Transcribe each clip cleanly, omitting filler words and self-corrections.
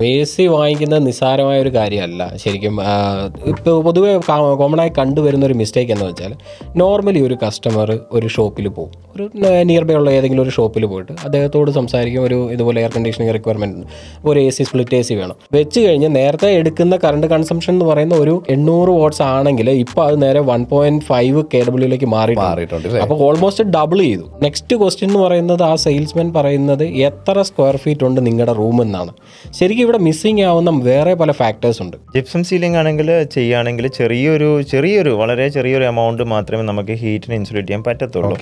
A C വാങ്ങിക്കുന്നത് നിസ്സാരമായ ഒരു കാര്യമല്ല ശരിക്കും. ഇപ്പോൾ പൊതുവെ കോമണായി കണ്ടുവരുന്ന ഒരു മിസ്റ്റേക്ക് എന്ന് വെച്ചാൽ, നോർമലി ഒരു കസ്റ്റമർ ഒരു ഷോപ്പിൽ പോകും, ഒരു നിയർ ബൈ ഉള്ള ഏതെങ്കിലും ഒരു ഷോപ്പിൽ പോയിട്ട് അദ്ദേഹത്തോട് സംസാരിക്കും, ഒരു ഇതുപോലെ എയർ കണ്ടീഷനിങ് റിക്വയർമെൻറ്റ് ഉണ്ട്, ഒരു A C split A C വേണം. വെച്ച് കഴിഞ്ഞ് നേരത്തെ എടുക്കുന്ന കറണ്ട് കൺസംഷൻ എന്ന് പറയുന്ന ഒരു 800 വാട്ട്സ് ആണെങ്കിൽ ഇപ്പോൾ അത് നേരെ 1.5 kW മാറിയിട്ടുണ്ട്. അപ്പോൾ ഓൾമോസ്റ്റ് ഡബിൾ ചെയ്തു. നെക്സ്റ്റ് ക്വസ്റ്റ്യൻ എന്ന് പറയുന്നത്, ആ സെയിൽസ്മാൻ പറയുന്നത് എത്ര സ്ക്വയർ ഫീറ്റ് ഉണ്ട് നിങ്ങളുടെ റൂം എന്നാണ്. ശരിക്കും ഇവിടെ മിസ്സിംഗ് ആവുന്ന വേറെ പല ഫാക്ടേഴ്സ് ഉണ്ട്. ജിപ്സം സീലിംഗ് ആണെങ്കിൽ ചെയ്യുകയാണെങ്കിൽ വളരെ ചെറിയൊരു എമൗണ്ട് മാത്രമേ നമുക്ക് ഹീറ്റിന് ഇൻസുലേറ്റ് ചെയ്യാൻ പറ്റത്തുള്ളൂ.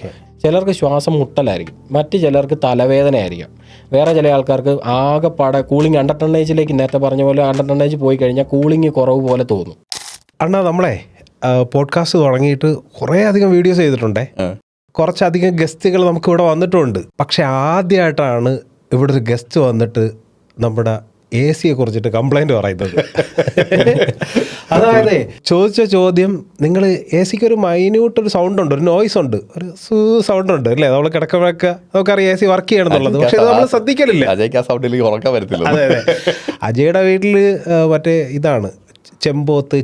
ചിലർക്ക് ശ്വാസം മുട്ടലായിരിക്കും, മറ്റ് ചിലർക്ക് തലവേദന ആയിരിക്കും, വേറെ ചില ആൾക്കാർക്ക് ആകെപ്പാടെ കൂളിംഗ് അണ്ടർ ടണ്ണേജിലേക്ക്, നേരത്തെ പറഞ്ഞ പോലെ അണ്ടർ ടണ്ണേജ് പോയി കഴിഞ്ഞാൽ കൂളിംഗ് കുറവ് പോലെ തോന്നും. അണ്ണാ, നമ്മളെ പോഡ്കാസ്റ്റ് തുടങ്ങിയിട്ട് കുറേ അധികം വീഡിയോസ് ചെയ്തിട്ടുണ്ടേ, കുറച്ചധികം ഗസ്റ്റുകൾ നമുക്ക് ഇവിടെ വന്നിട്ടുണ്ട്. പക്ഷെ ആദ്യമായിട്ടാണ് ഇവിടെ ഒരു ഗസ്റ്റ് വന്നിട്ട് നമ്മുടെ എ സിയെ കുറിച്ചിട്ട് കംപ്ലൈൻറ്റ് പറയുന്നത്. അതായത് ചോദിച്ച ചോദ്യം, നിങ്ങൾ എ സിക്ക് ഒരു മൈന്യൂട്ട് ഒരു സൗണ്ട് ഉണ്ട്, ഒരു നോയ്സ് ഉണ്ട്, ഒരു സൗണ്ട് ഉണ്ട് അല്ലേ, നമ്മൾ കിടക്കുമ്പോഴൊക്കെ നമുക്കറിയാം എ സി വർക്ക് ചെയ്യണമെന്നുള്ളത്. പക്ഷെ അത് നമ്മൾ ശ്രദ്ധിക്കലില്ല. അതെ അതെ, അജയുടെ വീട്ടിൽ മറ്റേ ഇതാണ് ചെമ്പോത്ത്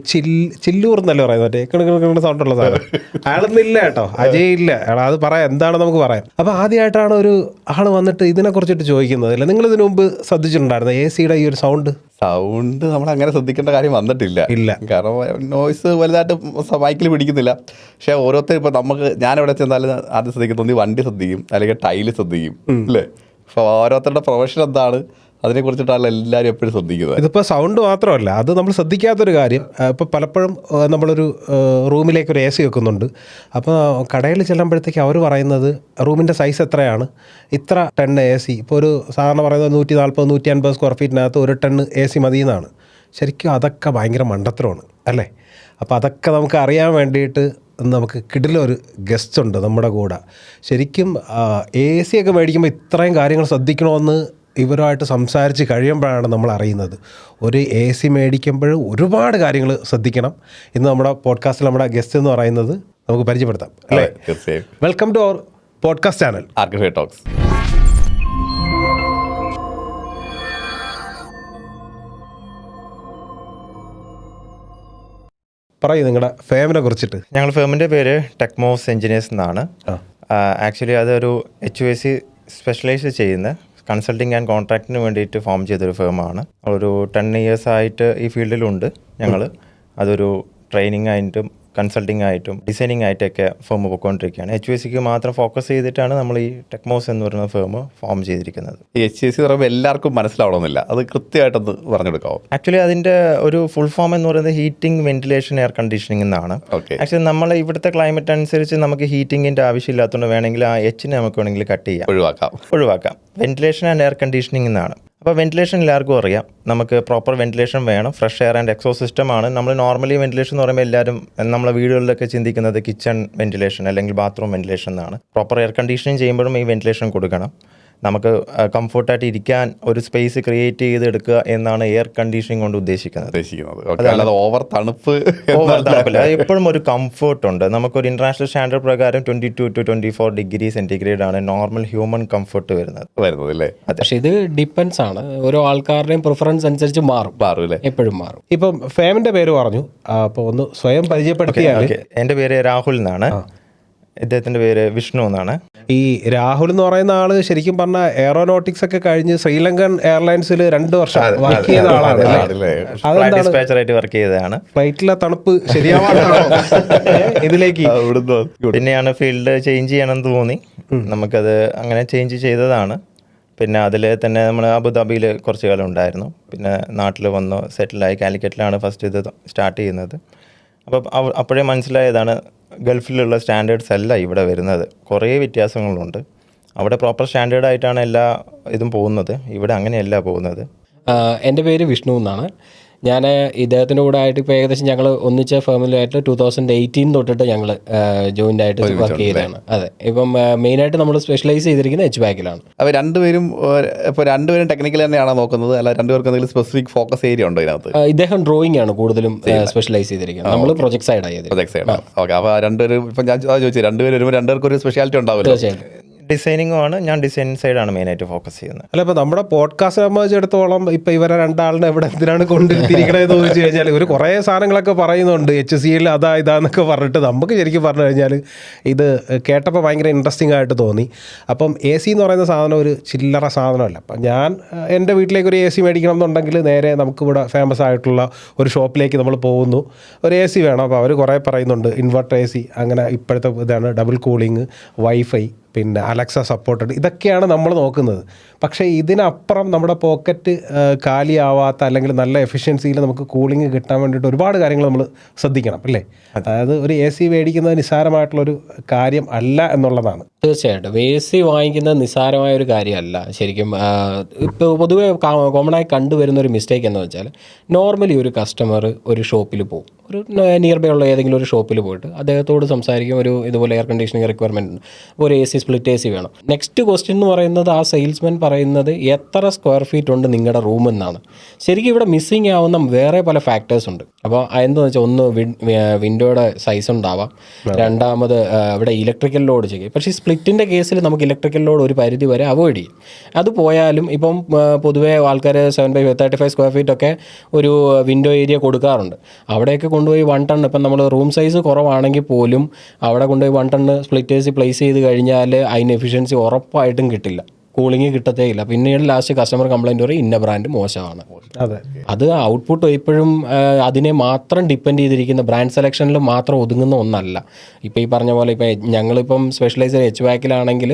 ചില്ലൂർ എന്നല്ലേ പറയുന്നത്, മറ്റേ കിണക്കിണ സൗണ്ടുള്ള സാധനം. അയാളൊന്നില്ല കേട്ടോ, അജയ് ഇല്ല. അത് പറയാം, എന്താണെന്ന് നമുക്ക് പറയാം. അപ്പോൾ ആദ്യമായിട്ടാണ് ഒരു ആൾ വന്നിട്ട് ഇതിനെക്കുറിച്ചിട്ട് ചോദിക്കുന്നത്. അല്ലേ, നിങ്ങൾ ഇതിനു മുമ്പ് ശ്രദ്ധിച്ചിട്ടുണ്ടായിരുന്നു എ സിയുടെ ഈ ഒരു സൗണ്ട് നമ്മൾ അങ്ങനെ ശ്രദ്ധിക്കേണ്ട കാര്യം വന്നിട്ടില്ല. കാരണം നോയ്സ് വലുതായിട്ട് മൈക്കിൽ പിടിക്കുന്നില്ല. പക്ഷേ ഓരോരുത്തർ ഇപ്പോൾ ഞാനെവിടെ ചെന്നാലും ആദ്യം ശ്രദ്ധിക്കുന്നത് ഒന്നി വണ്ടി ശ്രദ്ധിക്കും, അല്ലെങ്കിൽ ടൈല് ശ്രദ്ധിക്കും അല്ലേ. അപ്പോൾ ഓരോരുത്തരുടെ പ്രൊഫഷൻ എന്താണ് അതിനെക്കുറിച്ചിട്ടാണ് എല്ലാവരും എപ്പോഴും ശ്രദ്ധിക്കുന്നത്. ഇതിപ്പോൾ സൗണ്ട് മാത്രമല്ല, അത് നമ്മൾ ശ്രദ്ധിക്കാത്തൊരു കാര്യം. ഇപ്പോൾ പലപ്പോഴും നമ്മളൊരു റൂമിലേക്ക് ഒരു എ സി വെക്കുന്നുണ്ട്. അപ്പോൾ കടയിൽ ചെല്ലുമ്പോഴത്തേക്ക് അവർ പറയുന്നത് റൂമിൻ്റെ സൈസ് എത്രയാണ്, ഇത്ര ടൺ എ സി. ഇപ്പോൾ ഒരു സാധാരണ പറയുന്നത് 140-150 സ്ക്വയർ ഫീറ്റിനകത്ത് 1 ടൺ എ സി മതി എന്നാണ്. ശരിക്കും അതൊക്കെ ഭയങ്കര മണ്ടത്തരമാണ് അല്ലേ. അപ്പോൾ അതൊക്കെ നമുക്ക് അറിയാൻ വേണ്ടിയിട്ട് നമുക്ക് കിടിലൊരു ഗസ്റ്റ് ഉണ്ട് നമ്മുടെ കൂടെ. ശരിക്കും എ സി ഒക്കെ മേടിക്കുമ്പോൾ ഇത്രയും കാര്യങ്ങൾ ശ്രദ്ധിക്കണമെന്ന് ഇവരുമായിട്ട് സംസാരിച്ച് കഴിയുമ്പോഴാണ് നമ്മൾ അറിയുന്നത്. ഒരു എ സി മേടിക്കുമ്പോൾ ഒരുപാട് കാര്യങ്ങൾ ശ്രദ്ധിക്കണം. ഇന്ന് നമ്മുടെ പോഡ്കാസ്റ്റിൽ നമ്മുടെ ഗസ്റ്റ് എന്ന് പറയുന്നത് നമുക്ക് പരിചയപ്പെടുത്താം അല്ലേ. Welcome to our podcast channel Archify Talks. പറയൂ നിങ്ങളുടെ ഫേമിനെ കുറിച്ചിട്ട്. ഞങ്ങളുടെ ഫേമിൻ്റെ പേര് ടെക്മോസ് എഞ്ചിനീയേഴ്സ് എന്നാണ്. ആക്ച്വലി അതൊരു HVAC സ്പെഷ്യലൈസ് ചെയ്യുന്ന കൺസൾട്ടിങ് ആൻഡ് കോൺട്രാക്റ്റിന് വേണ്ടിയിട്ട് ഫോം ചെയ്തൊരു ഫേമാണ്. ഒരു 10 years ആയിട്ട് ഈ ഫീൽഡിലുണ്ട് ഞങ്ങൾ. അതൊരു ട്രെയിനിങ് ആയിട്ടും കൺസൾട്ടിങ് ആയിട്ടും ഡിസൈനിങ് ആയിട്ടൊക്കെ ഫേം പോയിക്കൊണ്ടിരിക്കുകയാണ്. HVACക്ക് മാത്രം ഫോക്കസ് ചെയ്തിട്ടാണ് നമ്മൾ ഈ ടെക്മോസ് എന്ന് പറയുന്ന ഫേം ഫോം ചെയ്തിരിക്കുന്നത്. ഈ HVAC പറയുമ്പോൾ എല്ലാവർക്കും മനസ്സിലാവണമെന്നില്ല, അത് കൃത്യമായിട്ടൊന്ന് പറഞ്ഞെടുക്കാവും. ആക്ച്വലി അതിൻ്റെ ഒരു ഫുൾ ഫോം എന്ന് പറയുന്നത് ഹീറ്റിംഗ്, വെന്റിലേഷൻ, എയർ കണ്ടീഷനിങ് എന്നാണ്. ആക്ച്വലി നമ്മൾ ഇവിടുത്തെ ക്ലൈമറ്റ് അനുസരിച്ച് നമുക്ക് ഹീറ്റിങ്ങിൻ്റെ ആവശ്യമില്ലാത്തതുകൊണ്ട് വേണമെങ്കിൽ ആ എച്ചിനെ നമുക്ക് വേണമെങ്കിൽ കട്ട് ചെയ്യാം, ഒഴിവാക്കാം. വെന്റിലേഷൻ ആൻഡ് എയർ കണ്ടീഷനിങ് എന്നാണ്. അപ്പോൾ വെന്റിലേഷൻ എല്ലാവർക്കും അറിയാം, നമുക്ക് പ്രോപ്പർ വെന്റിലേഷൻ വേണം. ഫ്രഷ് എയർ ആൻഡ് എക്സോ സിസ്റ്റമാണ്. നമ്മൾ നോർമലി വെന്റിലേഷൻ എന്ന് പറയുമ്പോൾ എല്ലാവരും നമ്മളെ വീടുകളിലൊക്കെ ചിന്തിക്കുന്നത് കിച്ചൺ വെന്റിലേഷൻ അല്ലെങ്കിൽ ബാത്റൂം വെന്റിലേഷൻ എന്നാണ്. പ്രോപ്പർ എയർ കണ്ടീഷനിങ് ചെയ്യുമ്പോഴും ഈ വെന്റിലേഷൻ കൊടുക്കണം. നമുക്ക് കംഫർട്ടായിട്ട് ഇരിക്കാൻ ഒരു സ്പേസ് ക്രിയേറ്റ് ചെയ്തെടുക്കുക എന്നാണ് എയർ കണ്ടീഷനിങ് കൊണ്ട് ഉദ്ദേശിക്കുന്നത്. ഓവർ തണുപ്പില്ല, എപ്പോഴും ഒരു കംഫർട്ട് ഉണ്ട്. നമുക്കൊരു ഇന്റർനാഷണൽ സ്റ്റാൻഡേർഡ് പ്രകാരം 22 to 24 ഡിഗ്രി സെന്റിഗ്രേഡ് ആണ് നോർമൽ ഹ്യൂമൻ കംഫർട്ട് വരുന്നത് അല്ലേ. പക്ഷേ ഇത് ഡിപ്പെൻസ് ആണ്, ഓരോ ആൾക്കാരുടെയും പ്രിഫറൻസ് അനുസരിച്ച് മാറും, എപ്പോഴും മാറും. ഇപ്പം ഫേമിൻ്റെ പേര് പറഞ്ഞു, അപ്പോൾ ഒന്ന് സ്വയം പരിചയപ്പെടുത്തിയാൽ. എൻ്റെ പേര് രാഹുൽ എന്നാണ്, ഇദ്ദേഹത്തിൻ്റെ പേര് വിഷ്ണു എന്നാണ്. ഈ രാഹുൽ എന്ന് പറയുന്ന ആള് ശരിക്കും പറഞ്ഞാൽ എയറോനോട്ടിക്സ് ഒക്കെ കഴിഞ്ഞ് ശ്രീലങ്കൻ എയർലൈൻസിൽ 2 വർഷം വർക്ക് ചെയ്ത ആളാണ്. ഡിസ്പാച്ചറായിട്ട് വർക്ക് ചെയ്തതാണ്. ഫ്ലൈറ്റിലെ തണുപ്പ് ശരിയാവാണോ ഇതിലേക്ക് പിന്നെയാണ് ഫീൽഡ് ചേഞ്ച് ചെയ്യണമെന്ന് തോന്നി, നമുക്കത് അങ്ങനെ ചേഞ്ച് ചെയ്തതാണ്. പിന്നെ അതിൽ തന്നെ നമ്മൾ അബുദാബിയിൽ കുറച്ച് കാലം ഉണ്ടായിരുന്നു. പിന്നെ നാട്ടിൽ വന്നു സെറ്റിലായി. കാലിക്കറ്റിലാണ് ഫസ്റ്റ് ഇത് സ്റ്റാർട്ട് ചെയ്യുന്നത്. അപ്പോൾ അപ്പോഴേ മനസ്സിലായതാണ് ഗൾഫിലുള്ള സ്റ്റാൻഡേർഡ്സ് അല്ല ഇവിടെ വരുന്നത്, കുറേ വ്യത്യാസങ്ങളുണ്ട്. അവിടെ പ്രോപ്പർ സ്റ്റാൻഡേർഡായിട്ടാണ് എല്ലാ ഇതും പോകുന്നത്, ഇവിടെ അങ്ങനെയല്ല പോകുന്നത്. എൻ്റെ പേര് വിഷ്ണു എന്നാണ്. ഞാൻ ഇദ്ദേഹത്തിൻ്റെ കൂടെ ആയിട്ട് ഇപ്പോൾ ഏകദേശം ഞങ്ങൾ ഒന്നിച്ച ഫേമിലായിട്ട് 2018 തൊട്ടിട്ട് ഞങ്ങൾ ജോയിൻ്റ് ആയിട്ട് വർക്ക് ചെയ്തതാണ്. അതെ, ഇപ്പം മെയിനായിട്ട് നമ്മൾ സ്പെഷ്യലൈസ് ചെയ്തിരിക്കുന്നത് HVAC-ലാണ്. അപ്പോൾ രണ്ടുപേരും ടെക്നിക്കൽ തന്നെയാണോ നോക്കുന്നത്, അല്ല രണ്ടുപേർക്ക് എന്തെങ്കിലും സ്പെസിഫിക് ഫോക്കസ് ഏരിയ ഉണ്ടോ ഇതിനകത്ത്? ഇദ്ദേഹം ഡ്രോയിങ് ആണ് കൂടുതലും സ്പെഷ്യലൈസ് ചെയ്തിരിക്കുന്നത്, നമ്മൾ പ്രൊജക്ട് സൈഡാണ്. ഓക്കെ, അപ്പോൾ രണ്ടുപേരും ഇപ്പം ഞാൻ ചോദിച്ചു, രണ്ടുപേരും രണ്ടുപേർക്ക് ഒരു സ്പെഷ്യാലിറ്റി ഉണ്ടാവില്ല. തീർച്ചയായിട്ടും ഡിസൈനിങ്ങും ആണ്. ഞാൻ ഡിസൈൻ സൈഡാണ് മെയിനായിട്ട് ഫോക്കസ് ചെയ്യുന്നത്. അല്ല, ഇപ്പോൾ നമ്മുടെ പോഡ്കാസ്റ്റ് സംബന്ധിച്ചിടത്തോളം ഇപ്പോൾ ഇവരെ രണ്ടാളിനെ ഇവിടെ എന്തിനാണ് കൊണ്ടിരുത്തിരിക്കണതെന്ന് ചോദിച്ചു കഴിഞ്ഞാൽ ഇവർ കുറേ സാധനങ്ങളൊക്കെ പറയുന്നുണ്ട്, HCL അതാ ഇതാന്നൊക്കെ പറഞ്ഞിട്ട്. നമുക്ക് ശരിക്കും പറഞ്ഞു കഴിഞ്ഞാൽ ഇത് കേട്ടപ്പോൾ ഭയങ്കര ഇൻട്രസ്റ്റിംഗ് ആയിട്ട് തോന്നി. അപ്പം AC എന്ന് പറയുന്ന സാധനം ഒരു ചില്ലറ സാധനമല്ല. അപ്പം ഞാൻ എൻ്റെ വീട്ടിലേക്ക് ഒരു AC മേടിക്കണം എന്നുണ്ടെങ്കിൽ നേരെ നമുക്കിവിടെ ഫേമസ് ആയിട്ടുള്ള ഒരു ഷോപ്പിലേക്ക് നമ്മൾ പോകുന്നു, ഒരു AC വേണം. അപ്പോൾ അവർ കുറേ പറയുന്നുണ്ട്, ഇൻവെർട്ടർ AC, അങ്ങനെ ഇപ്പോഴത്തെ ഇതാണ് ഡബിൾ കൂളിങ്, വൈഫൈ, പിന്നെ അലക്സ സപ്പോർട്ടഡ്, ഇതൊക്കെയാണ് നമ്മൾ നോക്കുന്നത്. പക്ഷേ ഇതിനപ്പുറം നമ്മുടെ പോക്കറ്റ് കാലിയാവാത്ത അല്ലെങ്കിൽ നല്ല എഫിഷ്യൻസിയിൽ നമുക്ക് കൂളിംഗ് കിട്ടാൻ വേണ്ടിയിട്ട് ഒരുപാട് കാര്യങ്ങൾ നമ്മൾ ശ്രദ്ധിക്കണം അല്ലേ? അതായത് ഒരു AC മേടിക്കുന്നത് നിസ്സാരമായിട്ടുള്ളൊരു കാര്യം അല്ല എന്നുള്ളതാണ്. തീർച്ചയായിട്ടും AC വാങ്ങിക്കുന്നത് നിസ്സാരമായ ഒരു കാര്യമല്ല. ശരിക്കും ഇപ്പോൾ പൊതുവെ കോമണായി കണ്ടുവരുന്ന ഒരു മിസ്റ്റേക്ക് എന്ന് വെച്ചാൽ, നോർമലി ഒരു കസ്റ്റമർ ഒരു ഷോപ്പിൽ പോകും, ഒരു നിയർ ബൈ ഉള്ള ഏതെങ്കിലും ഒരു ഷോപ്പിൽ പോയിട്ട് അദ്ദേഹത്തോട് സംസാരിക്കും, ഒരു ഇതുപോലെ എയർ കണ്ടീഷനിങ് റിക്വയർമെൻറ്റ് ഉണ്ട്, ഒരു AC സ്പ്ലിറ്റ് AC വേണം. നെക്സ്റ്റ് ക്വസ്റ്റ്യൻ എന്ന് പറയുന്നത് ആ സെയിൽസ്മാൻ പറയുന്നത് എത്ര സ്ക്വയർ ഫീറ്റ് ഉണ്ട് നിങ്ങളുടെ റൂം എന്നാണ്. ശരിക്കും ഇവിടെ മിസ്സിങ് ആവുന്ന വേറെ പല ഫാക്ടേഴ്സ് ഉണ്ട്. അപ്പോൾ എന്താണെന്ന് വെച്ചാൽ, ഒന്ന് വിൻഡോയുടെ സൈസ് ഉണ്ടാവാം, രണ്ടാമത് ഇവിടെ ഇലക്ട്രിക്കൽ ലോഡ് ചെയ്യും. പക്ഷേ സ്പ്ലിറ്റിൻ്റെ കേസിൽ നമുക്ക് ഇലക്ട്രിക്കൽ ലോഡ് ഒരു പരിധി വരെ അവോയ്ഡ് ചെയ്യും. അത് പോയാലും ഇപ്പം പൊതുവേ ആൾക്കാർ 7/35 സ്ക്വയർ ഫീറ്റ് ഒക്കെ ഒരു വിൻഡോ ഏരിയ കൊടുക്കാറുണ്ട്. അവിടെയൊക്കെ കൊണ്ടുപോയി 1 ടൺ, ഇപ്പം നമ്മൾ റൂം സൈസ് കുറവാണെങ്കിൽ പോലും അവിടെ കൊണ്ടുപോയി 1 ടൺ സ്പ്ലിറ്റ് AC പ്ലേസ് ചെയ്ത് കഴിഞ്ഞാൽ അതിന് എഫിഷ്യൻസി ഉറപ്പായിട്ടും കിട്ടില്ല, കൂളിംഗ് കിട്ടത്തേ ഇല്ല. പിന്നീട് ലാസ്റ്റ് കസ്റ്റമർ കംപ്ലൈൻറ്റ് പറയും ഇന്ന ബ്രാൻഡ് മോശമാണ്. അത് ഔട്ട്പുട്ട് എപ്പോഴും അതിനെ മാത്രം ഡിപ്പെൻഡ് ചെയ്തിരിക്കുന്ന ബ്രാൻഡ് സെലക്ഷനിൽ മാത്രം ഒതുങ്ങുന്ന ഒന്നല്ല. ഇപ്പോൾ ഈ പറഞ്ഞ പോലെ ഇപ്പോൾ ഞങ്ങളിപ്പം സ്പെഷ്യലൈസ്ഡ് HVAC-ലാണെങ്കിൽ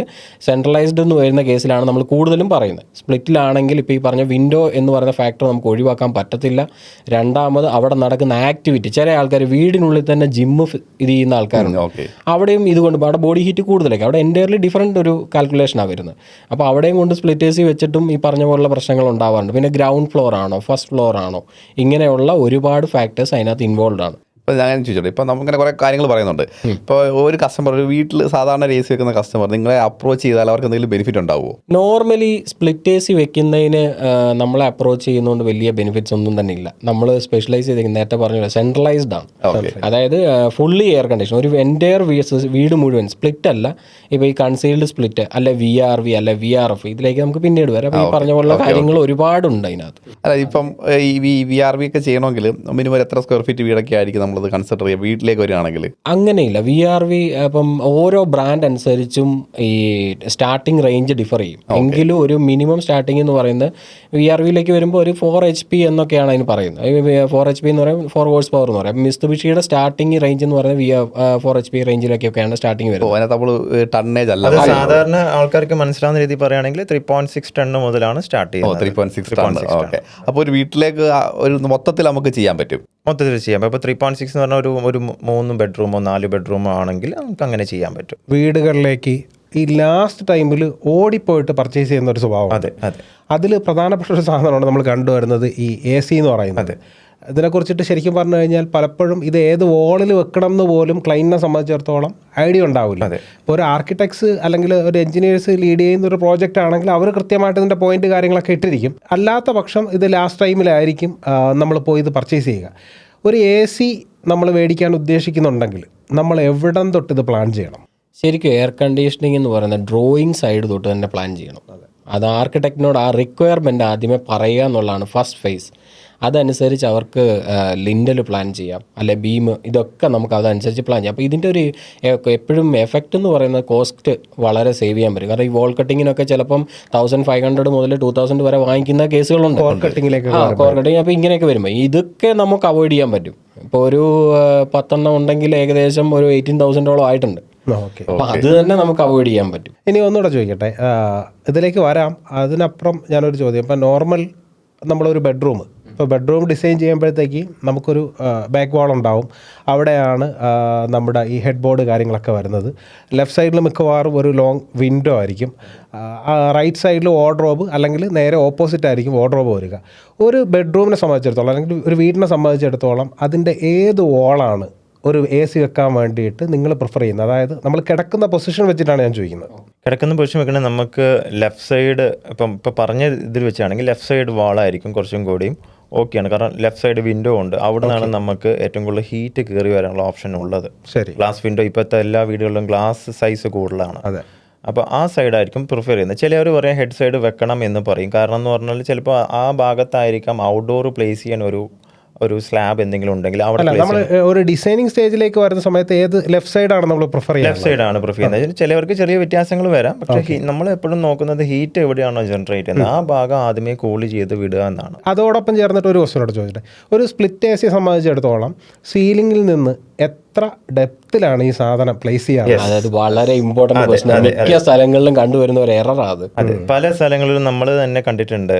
സെൻട്രലൈസ്ഡ് എന്ന് വരുന്ന കേസിലാണ് നമ്മൾ കൂടുതലും പറയുന്നത്. സ്പ്ലിറ്റിലാണെങ്കിൽ ഇപ്പോൾ ഈ പറഞ്ഞ വിൻഡോ എന്ന് പറയുന്ന ഫാക്ടർ നമുക്ക് ഒഴിവാക്കാൻ പറ്റത്തില്ല. രണ്ടാമത് അവിടെ നടക്കുന്ന ആക്ടിവിറ്റി, ചില ആൾക്കാർ വീടിനുള്ളിൽ തന്നെ ജിമ്മ് ഇത് ചെയ്യുന്ന ആൾക്കാരുണ്ട്, അവിടെയും ഇതുകൊണ്ട് അവിടെ ബോഡി ഹീറ്റ് കൂടുതലേക്ക്, അവിടെ എൻ്റയർലി ഡിഫറെൻ്റ് ഒരു കാൽക്കുലേഷനാണ് വരുന്നത്. അപ്പോൾ അവിടെയും കൊണ്ട് സ്പ്ലിറ്റ് AC വെച്ചിട്ടും ഈ പറഞ്ഞ പോലുള്ള പ്രശ്നങ്ങൾ ഉണ്ടാവാറുണ്ട്. പിന്നെ ഗ്രൗണ്ട് ഫ്ലോർ ആണോ ഫസ്റ്റ് ഫ്ലോർ ആണോ, ഇങ്ങനെയുള്ള ഒരുപാട് ഫാക്ടേഴ്സ് അതിനകത്ത് ഇൻവോൾവ് ആണ്. ഇപ്പോൾ ഞാൻ ചോദിച്ചോട്ടെ, ഇപ്പോൾ നമുക്കിങ്ങനെ കുറേ കാര്യങ്ങൾ പറയുന്നുണ്ട്. ഇപ്പോൾ ഒരു കസ്റ്റമർ, ഒരു വീട്ടിൽ സാധാരണ AC വെക്കുന്ന കസ്റ്റമർ നിങ്ങളെ അപ്രോച്ച് ചെയ്താൽ അവർക്ക് എന്തെങ്കിലും ബെനിഫിറ്റ് ഉണ്ടാവുമോ? നോർമലി സ്പ്ലിറ്റ് AC വെക്കുന്നതിന് നമ്മളെ അപ്രോച്ച് ചെയ്യുന്നതുകൊണ്ട് വലിയ ബെനിഫിറ്റ്സ് ഒന്നും തന്നെ ഇല്ല. നമ്മൾ സ്പെഷ്യലൈസ് ചെയ്തിരിക്കുന്നത് നേരത്തെ പറഞ്ഞ സെൻട്രലൈസ്ഡ് ആണ്. അതായത് ഫുള്ളി എയർ കണ്ടീഷൻ, ഒരു എൻ്റയർ വീട് മുഴുവൻ സ്പ്ലിറ്റ് അല്ല. ഇപ്പോൾ ഈ കൺസീൽഡ് സ്പ്ലിറ്റ് അല്ല VRV അല്ല VRF, ഇതിലേക്ക് നമുക്ക് പിന്നീട് വരാം. അപ്പോൾ ഈ പറഞ്ഞ പോലുള്ള കാര്യങ്ങൾ ഒരുപാടുണ്ട് അതിനകത്ത്. അല്ല, ഇപ്പം ഈ VRV ഒക്കെ ചെയ്യണമെങ്കിൽ മിനിമം എത്ര സ്ക്വയർ ഫീറ്റ് വീടൊക്കെ ആയിരിക്കും നമ്മളത് കൺസിഡർ ചെയ്യുക വീട്ടിലേക്ക് വരികയാണെങ്കിൽ? അങ്ങനെയില്ല. VRV അപ്പം ഓരോ ബ്രാൻഡ് അനുസരിച്ചും ഈ സ്റ്റാർട്ടിംഗ് റേഞ്ച് ഡിഫർ ചെയ്യും. എങ്കിലും ഒരു മിനിമം സ്റ്റാർട്ടിംഗ് എന്ന് പറയുന്നത് VRV-ലേക്ക് വരുമ്പോൾ ഒരു 4 HP എന്നൊക്കെയാണ് അതിന് പറയുന്നത്. 4 HP എന്ന് പറയുമ്പോൾ 4 ഹോഴ്സ് പവർ എന്ന് പറയും. മിസ്തുബിഷിയുടെ സ്റ്റാർട്ടിംഗ് റേഞ്ച് എന്ന് പറയുന്നത് 4 HP റേഞ്ചിലൊക്കെയാണ് സ്റ്റാർട്ടിംഗ് വരുന്നത്. അതിനകത്ത് നമ്മൾ ടണ്ണേജ് അല്ല, സാധാരണ ആൾക്കാർക്ക് മനസ്സിലാവുന്ന രീതി പറയുകയാണെങ്കിൽ 3.6 ടൺ മുതലാണ് സ്റ്റാർട്ട് ചെയ്യുന്നത്. 3.6 ടൺ. ഓക്കെ. അപ്പോൾ ഒരു വീട്ടിലേക്ക് ഒരു മൊത്തത്തിൽ നമുക്ക് ചെയ്യാൻ പറ്റും. മൊത്തത്തിൽ ചെയ്യാം. ഇപ്പോൾ 3.6 എന്ന് പറഞ്ഞാൽ ഒരു 3 ബെഡ്റൂമോ 4 ബെഡ്റൂമോ ആണെങ്കിൽ നമുക്ക് അങ്ങനെ ചെയ്യാൻ പറ്റും. വീടുകളിലേക്ക് ഈ ലാസ്റ്റ് ടൈമിൽ ഓടിപ്പോയിട്ട് പർച്ചേസ് ചെയ്യുന്ന ഒരു സ്വഭാവം. അതെ അതെ. അതിൽ പ്രധാനപ്പെട്ട ഒരു സാധനമാണ് നമ്മൾ കണ്ടുവരുന്നത് ഈ AC എന്ന് പറയുന്നത്. ഇതിനെക്കുറിച്ചിട്ട് ശരിക്കും പറഞ്ഞു കഴിഞ്ഞാൽ പലപ്പോഴും ഇത് ഏത് വോളിൽ വെക്കണം എന്ന് പോലും ക്ലൈൻറ്റിനെ സംബന്ധിച്ചിടത്തോളം ഐഡിയ ഉണ്ടാവില്ല. ഇപ്പോൾ ഒരു ആർക്കിടെക്ട്സ് അല്ലെങ്കിൽ ഒരു എഞ്ചിനീയേഴ്സ് ലീഡ് ചെയ്യുന്ന ഒരു പ്രോജക്റ്റ് ആണെങ്കിൽ അവർ കൃത്യമായിട്ട് ഇതിൻ്റെ പോയിന്റ് കാര്യങ്ങളൊക്കെ ഇട്ടിരിക്കും. അല്ലാത്ത പക്ഷം ഇത് ലാസ്റ്റ് ടൈമിലായിരിക്കും നമ്മൾ പോയി ഇത് പർച്ചേസ് ചെയ്യുക. ഒരു AC നമ്മൾ മേടിക്കാൻ ഉദ്ദേശിക്കുന്നുണ്ടെങ്കിൽ നമ്മൾ എവിടം തൊട്ട് ഇത് പ്ലാൻ ചെയ്യണം? ശരിക്കും എയർ കണ്ടീഷനിങ് എന്ന് പറയുന്നത് ഡ്രോയിങ് സൈഡ് തൊട്ട് തന്നെ പ്ലാൻ ചെയ്യണം. അത് ആർക്കിടെക്റ്റിനോട് ആ റിക്വയർമെൻറ്റ് ആദ്യമേ പറയുക എന്നുള്ളതാണ് ഫസ്റ്റ് ഫേസ്. അതനുസരിച്ച് അവർക്ക് ലിൻഡൽ പ്ലാൻ ചെയ്യാം, അല്ലെ ബീം, ഇതൊക്കെ നമുക്ക് അതനുസരിച്ച് പ്ലാൻ ചെയ്യാം. അപ്പോൾ ഇതിൻ്റെ ഒരു എപ്പോഴും എഫക്റ്റ് എന്ന് പറയുന്നത് കോസ്റ്റ് വളരെ സേവ് ചെയ്യാൻ പറ്റും. കാരണം ഈ വോൾ കട്ടിങ്ങിനൊക്കെ ചിലപ്പം 1500 മുതൽ 2000 വരെ വാങ്ങിക്കുന്ന കേസുകളുണ്ട്. കോർ കട്ടിങ്ങിലേക്ക് അപ്പോൾ ഇങ്ങനെയൊക്കെ വരുമ്പോൾ ഇതൊക്കെ നമുക്ക് അവോയ്ഡ് ചെയ്യാൻ പറ്റും. ഇപ്പോൾ ഒരു 10 എണ്ണം ഉണ്ടെങ്കിൽ ഏകദേശം ഒരു 18,000 ആയിട്ടുണ്ട്. അപ്പോൾ അത് തന്നെ നമുക്ക് അവോയ്ഡ് ചെയ്യാൻ പറ്റും. ഇനി ഒന്നുകൂടെ ചോദിക്കട്ടെ, ഇതിലേക്ക് വരാം. അതിനപ്പുറം ഞാനൊരു ചോദ്യം. ഇപ്പം നോർമൽ നമ്മളൊരു ബെഡ്റൂം, ഇപ്പോൾ ബെഡ്റൂം ഡിസൈൻ ചെയ്യുമ്പോഴത്തേക്ക് നമുക്കൊരു ബാക്ക് വാൾ ഉണ്ടാവും. അവിടെയാണ് നമ്മുടെ ഈ ഹെഡ് ബോർഡ് കാര്യങ്ങളൊക്കെ വരുന്നത്. ലെഫ്റ്റ് സൈഡിൽ മിക്കവാറും ഒരു ലോങ് വിൻഡോ ആയിരിക്കും. റൈറ്റ് സൈഡിൽ വാർഡ്രോബ്, അല്ലെങ്കിൽ നേരെ ഓപ്പോസിറ്റ് ആയിരിക്കും വാർഡ്രോബ് വരിക. ഒരു ബെഡ്റൂമിനെ സംബന്ധിച്ചിടത്തോളം അല്ലെങ്കിൽ ഒരു വീടിനെ സംബന്ധിച്ചിടത്തോളം അതിൻ്റെ ഏത് വാളാണ് ഒരു AC വെക്കാൻ വേണ്ടിയിട്ട് നിങ്ങൾ പ്രിഫർ ചെയ്യുന്നത്? അതായത് നമ്മൾ കിടക്കുന്ന പൊസിഷൻ വെച്ചിട്ടാണ് ഞാൻ ചോദിക്കുന്നത്. കിടക്കുന്ന പൊസിഷൻ വെക്കണമെങ്കിൽ നമുക്ക് ലെഫ്റ്റ് സൈഡ്, ഇപ്പോൾ പറഞ്ഞ ഇതിൽ വെച്ചാണെങ്കിൽ ലെഫ്റ്റ് സൈഡ് വാളായിരിക്കും കുറച്ചും കൂടിയും ഓക്കെയാണ്. കാരണം ലെഫ്റ്റ് സൈഡ് വിൻഡോ ഉണ്ട്, അവിടെ നിന്നാണ് നമുക്ക് ഏറ്റവും കൂടുതൽ ഹീറ്റ് കയറി വരാനുള്ള ഓപ്ഷൻ ഉള്ളത്. ശരി. ഗ്ലാസ് വിൻഡോ ഇപ്പോഴത്തെ എല്ലാ വീടുകളിലും ഗ്ലാസ് സൈസ് കൂടുതലാണ്. അതെ. അപ്പോൾ ആ സൈഡായിരിക്കും പ്രിഫർ ചെയ്യുന്നത്. ചിലവർ പറയാം ഹെഡ് സൈഡ് വെക്കണം എന്ന് പറയും. കാരണം എന്ന് പറഞ്ഞാൽ ചിലപ്പോൾ ആ ഭാഗത്തായിരിക്കാം ഔട്ട്ഡോർ പ്ലേസ് ചെയ്യാൻ ഒരു സ്ലാബ് എന്തെങ്കിലും ഉണ്ടെങ്കിൽ അവിടെ നമ്മൾ ഒരു ഡിസൈനിങ് സ്റ്റേജിലേക്ക് വരുന്ന സമയത്ത് ഏത് ലെഫ്റ്റ് സൈഡാണ് നമ്മൾ പ്രിഫർ ചെയ്യുന്നത്? ലെഫ്റ്റ് സൈഡാണ് പ്രിഫർ ചെയ്യുന്നത്. ചിലവർക്ക് ചെറിയ വ്യത്യാസങ്ങൾ വരാം, പക്ഷേ നമ്മൾ എപ്പോഴും നോക്കുന്നത് ഹീറ്റ് എവിടെയാണോ ജനറേറ്റ് ചെയ്യുന്നത് ആ ഭാഗം ആദ്യമേ കൂൾ ചെയ്ത് വിടുക എന്നാണ്. അതോടൊപ്പം ചേർന്നിട്ട് ഒരു ക്വസ്റ്റ്യനോട് ചോദിച്ചിട്ട്, ഒരു സ്പ്ലിറ്റ് AC സംബന്ധിച്ചിടത്തോളം സീലിംഗിൽ നിന്ന് എത്ര ഡെപ്തിലാണ് ഈ സാധനം പ്ലേസ് ചെയ്യാറ്? അതായത് വളരെ ഇമ്പോർട്ടന്റ് ക്വസ്റ്റ്യൻ, മിക്ക സ്ഥലങ്ങളിലും കണ്ടുവരുന്ന ഒരു എററാണ്. അതെ, പല സ്ഥലങ്ങളിലും നമ്മൾ തന്നെ കണ്ടിട്ടുണ്ട്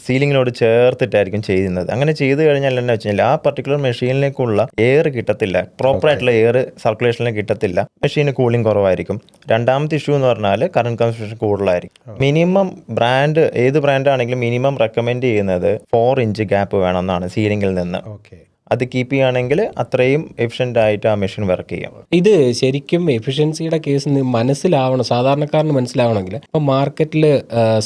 സീലിങ്ങിനോട് ചേർത്തിട്ടായിരിക്കും ചെയ്യുന്നത്. അങ്ങനെ ചെയ്ത് കഴിഞ്ഞാൽ എന്താ വെച്ചാൽ ആ പർട്ടിക്കുലർ മെഷീനിലേക്കുള്ള എയർ കിട്ടത്തില്ല, പ്രോപ്പർ ആയിട്ടുള്ള എയർ സർക്കുലേഷനിലേക്ക് കിട്ടത്തില്ല, മെഷീന് കൂളിംഗ് കുറവായിരിക്കും. രണ്ടാമത്തെ ഇഷ്യൂ എന്ന് പറഞ്ഞാൽ കറണ്ട് കൺസംപ്ഷൻ കൂടുതലായിരിക്കും. മിനിമം ബ്രാൻഡ് ഏത് ബ്രാൻഡ് ആണെങ്കിലും മിനിമം റെക്കമെൻഡ് ചെയ്യുന്നത് 4 ഇഞ്ച് ഗ്യാപ്പ് വേണമെന്നാണ് സീലിംഗിൽ നിന്ന്. ഓക്കെ, അത് കീപ്പ് ചെയ്യുകയാണെങ്കിൽ അത്രയും എഫിഷ്യൻ്റ് ആയിട്ട് ആ മെഷീൻ വർക്ക് ചെയ്യാം. ഇത് ശരിക്കും എഫിഷ്യൻസിയുടെ കേസ് മനസ്സിലാവണം, സാധാരണക്കാരന് മനസ്സിലാവണമെങ്കിൽ ഇപ്പം മാർക്കറ്റിൽ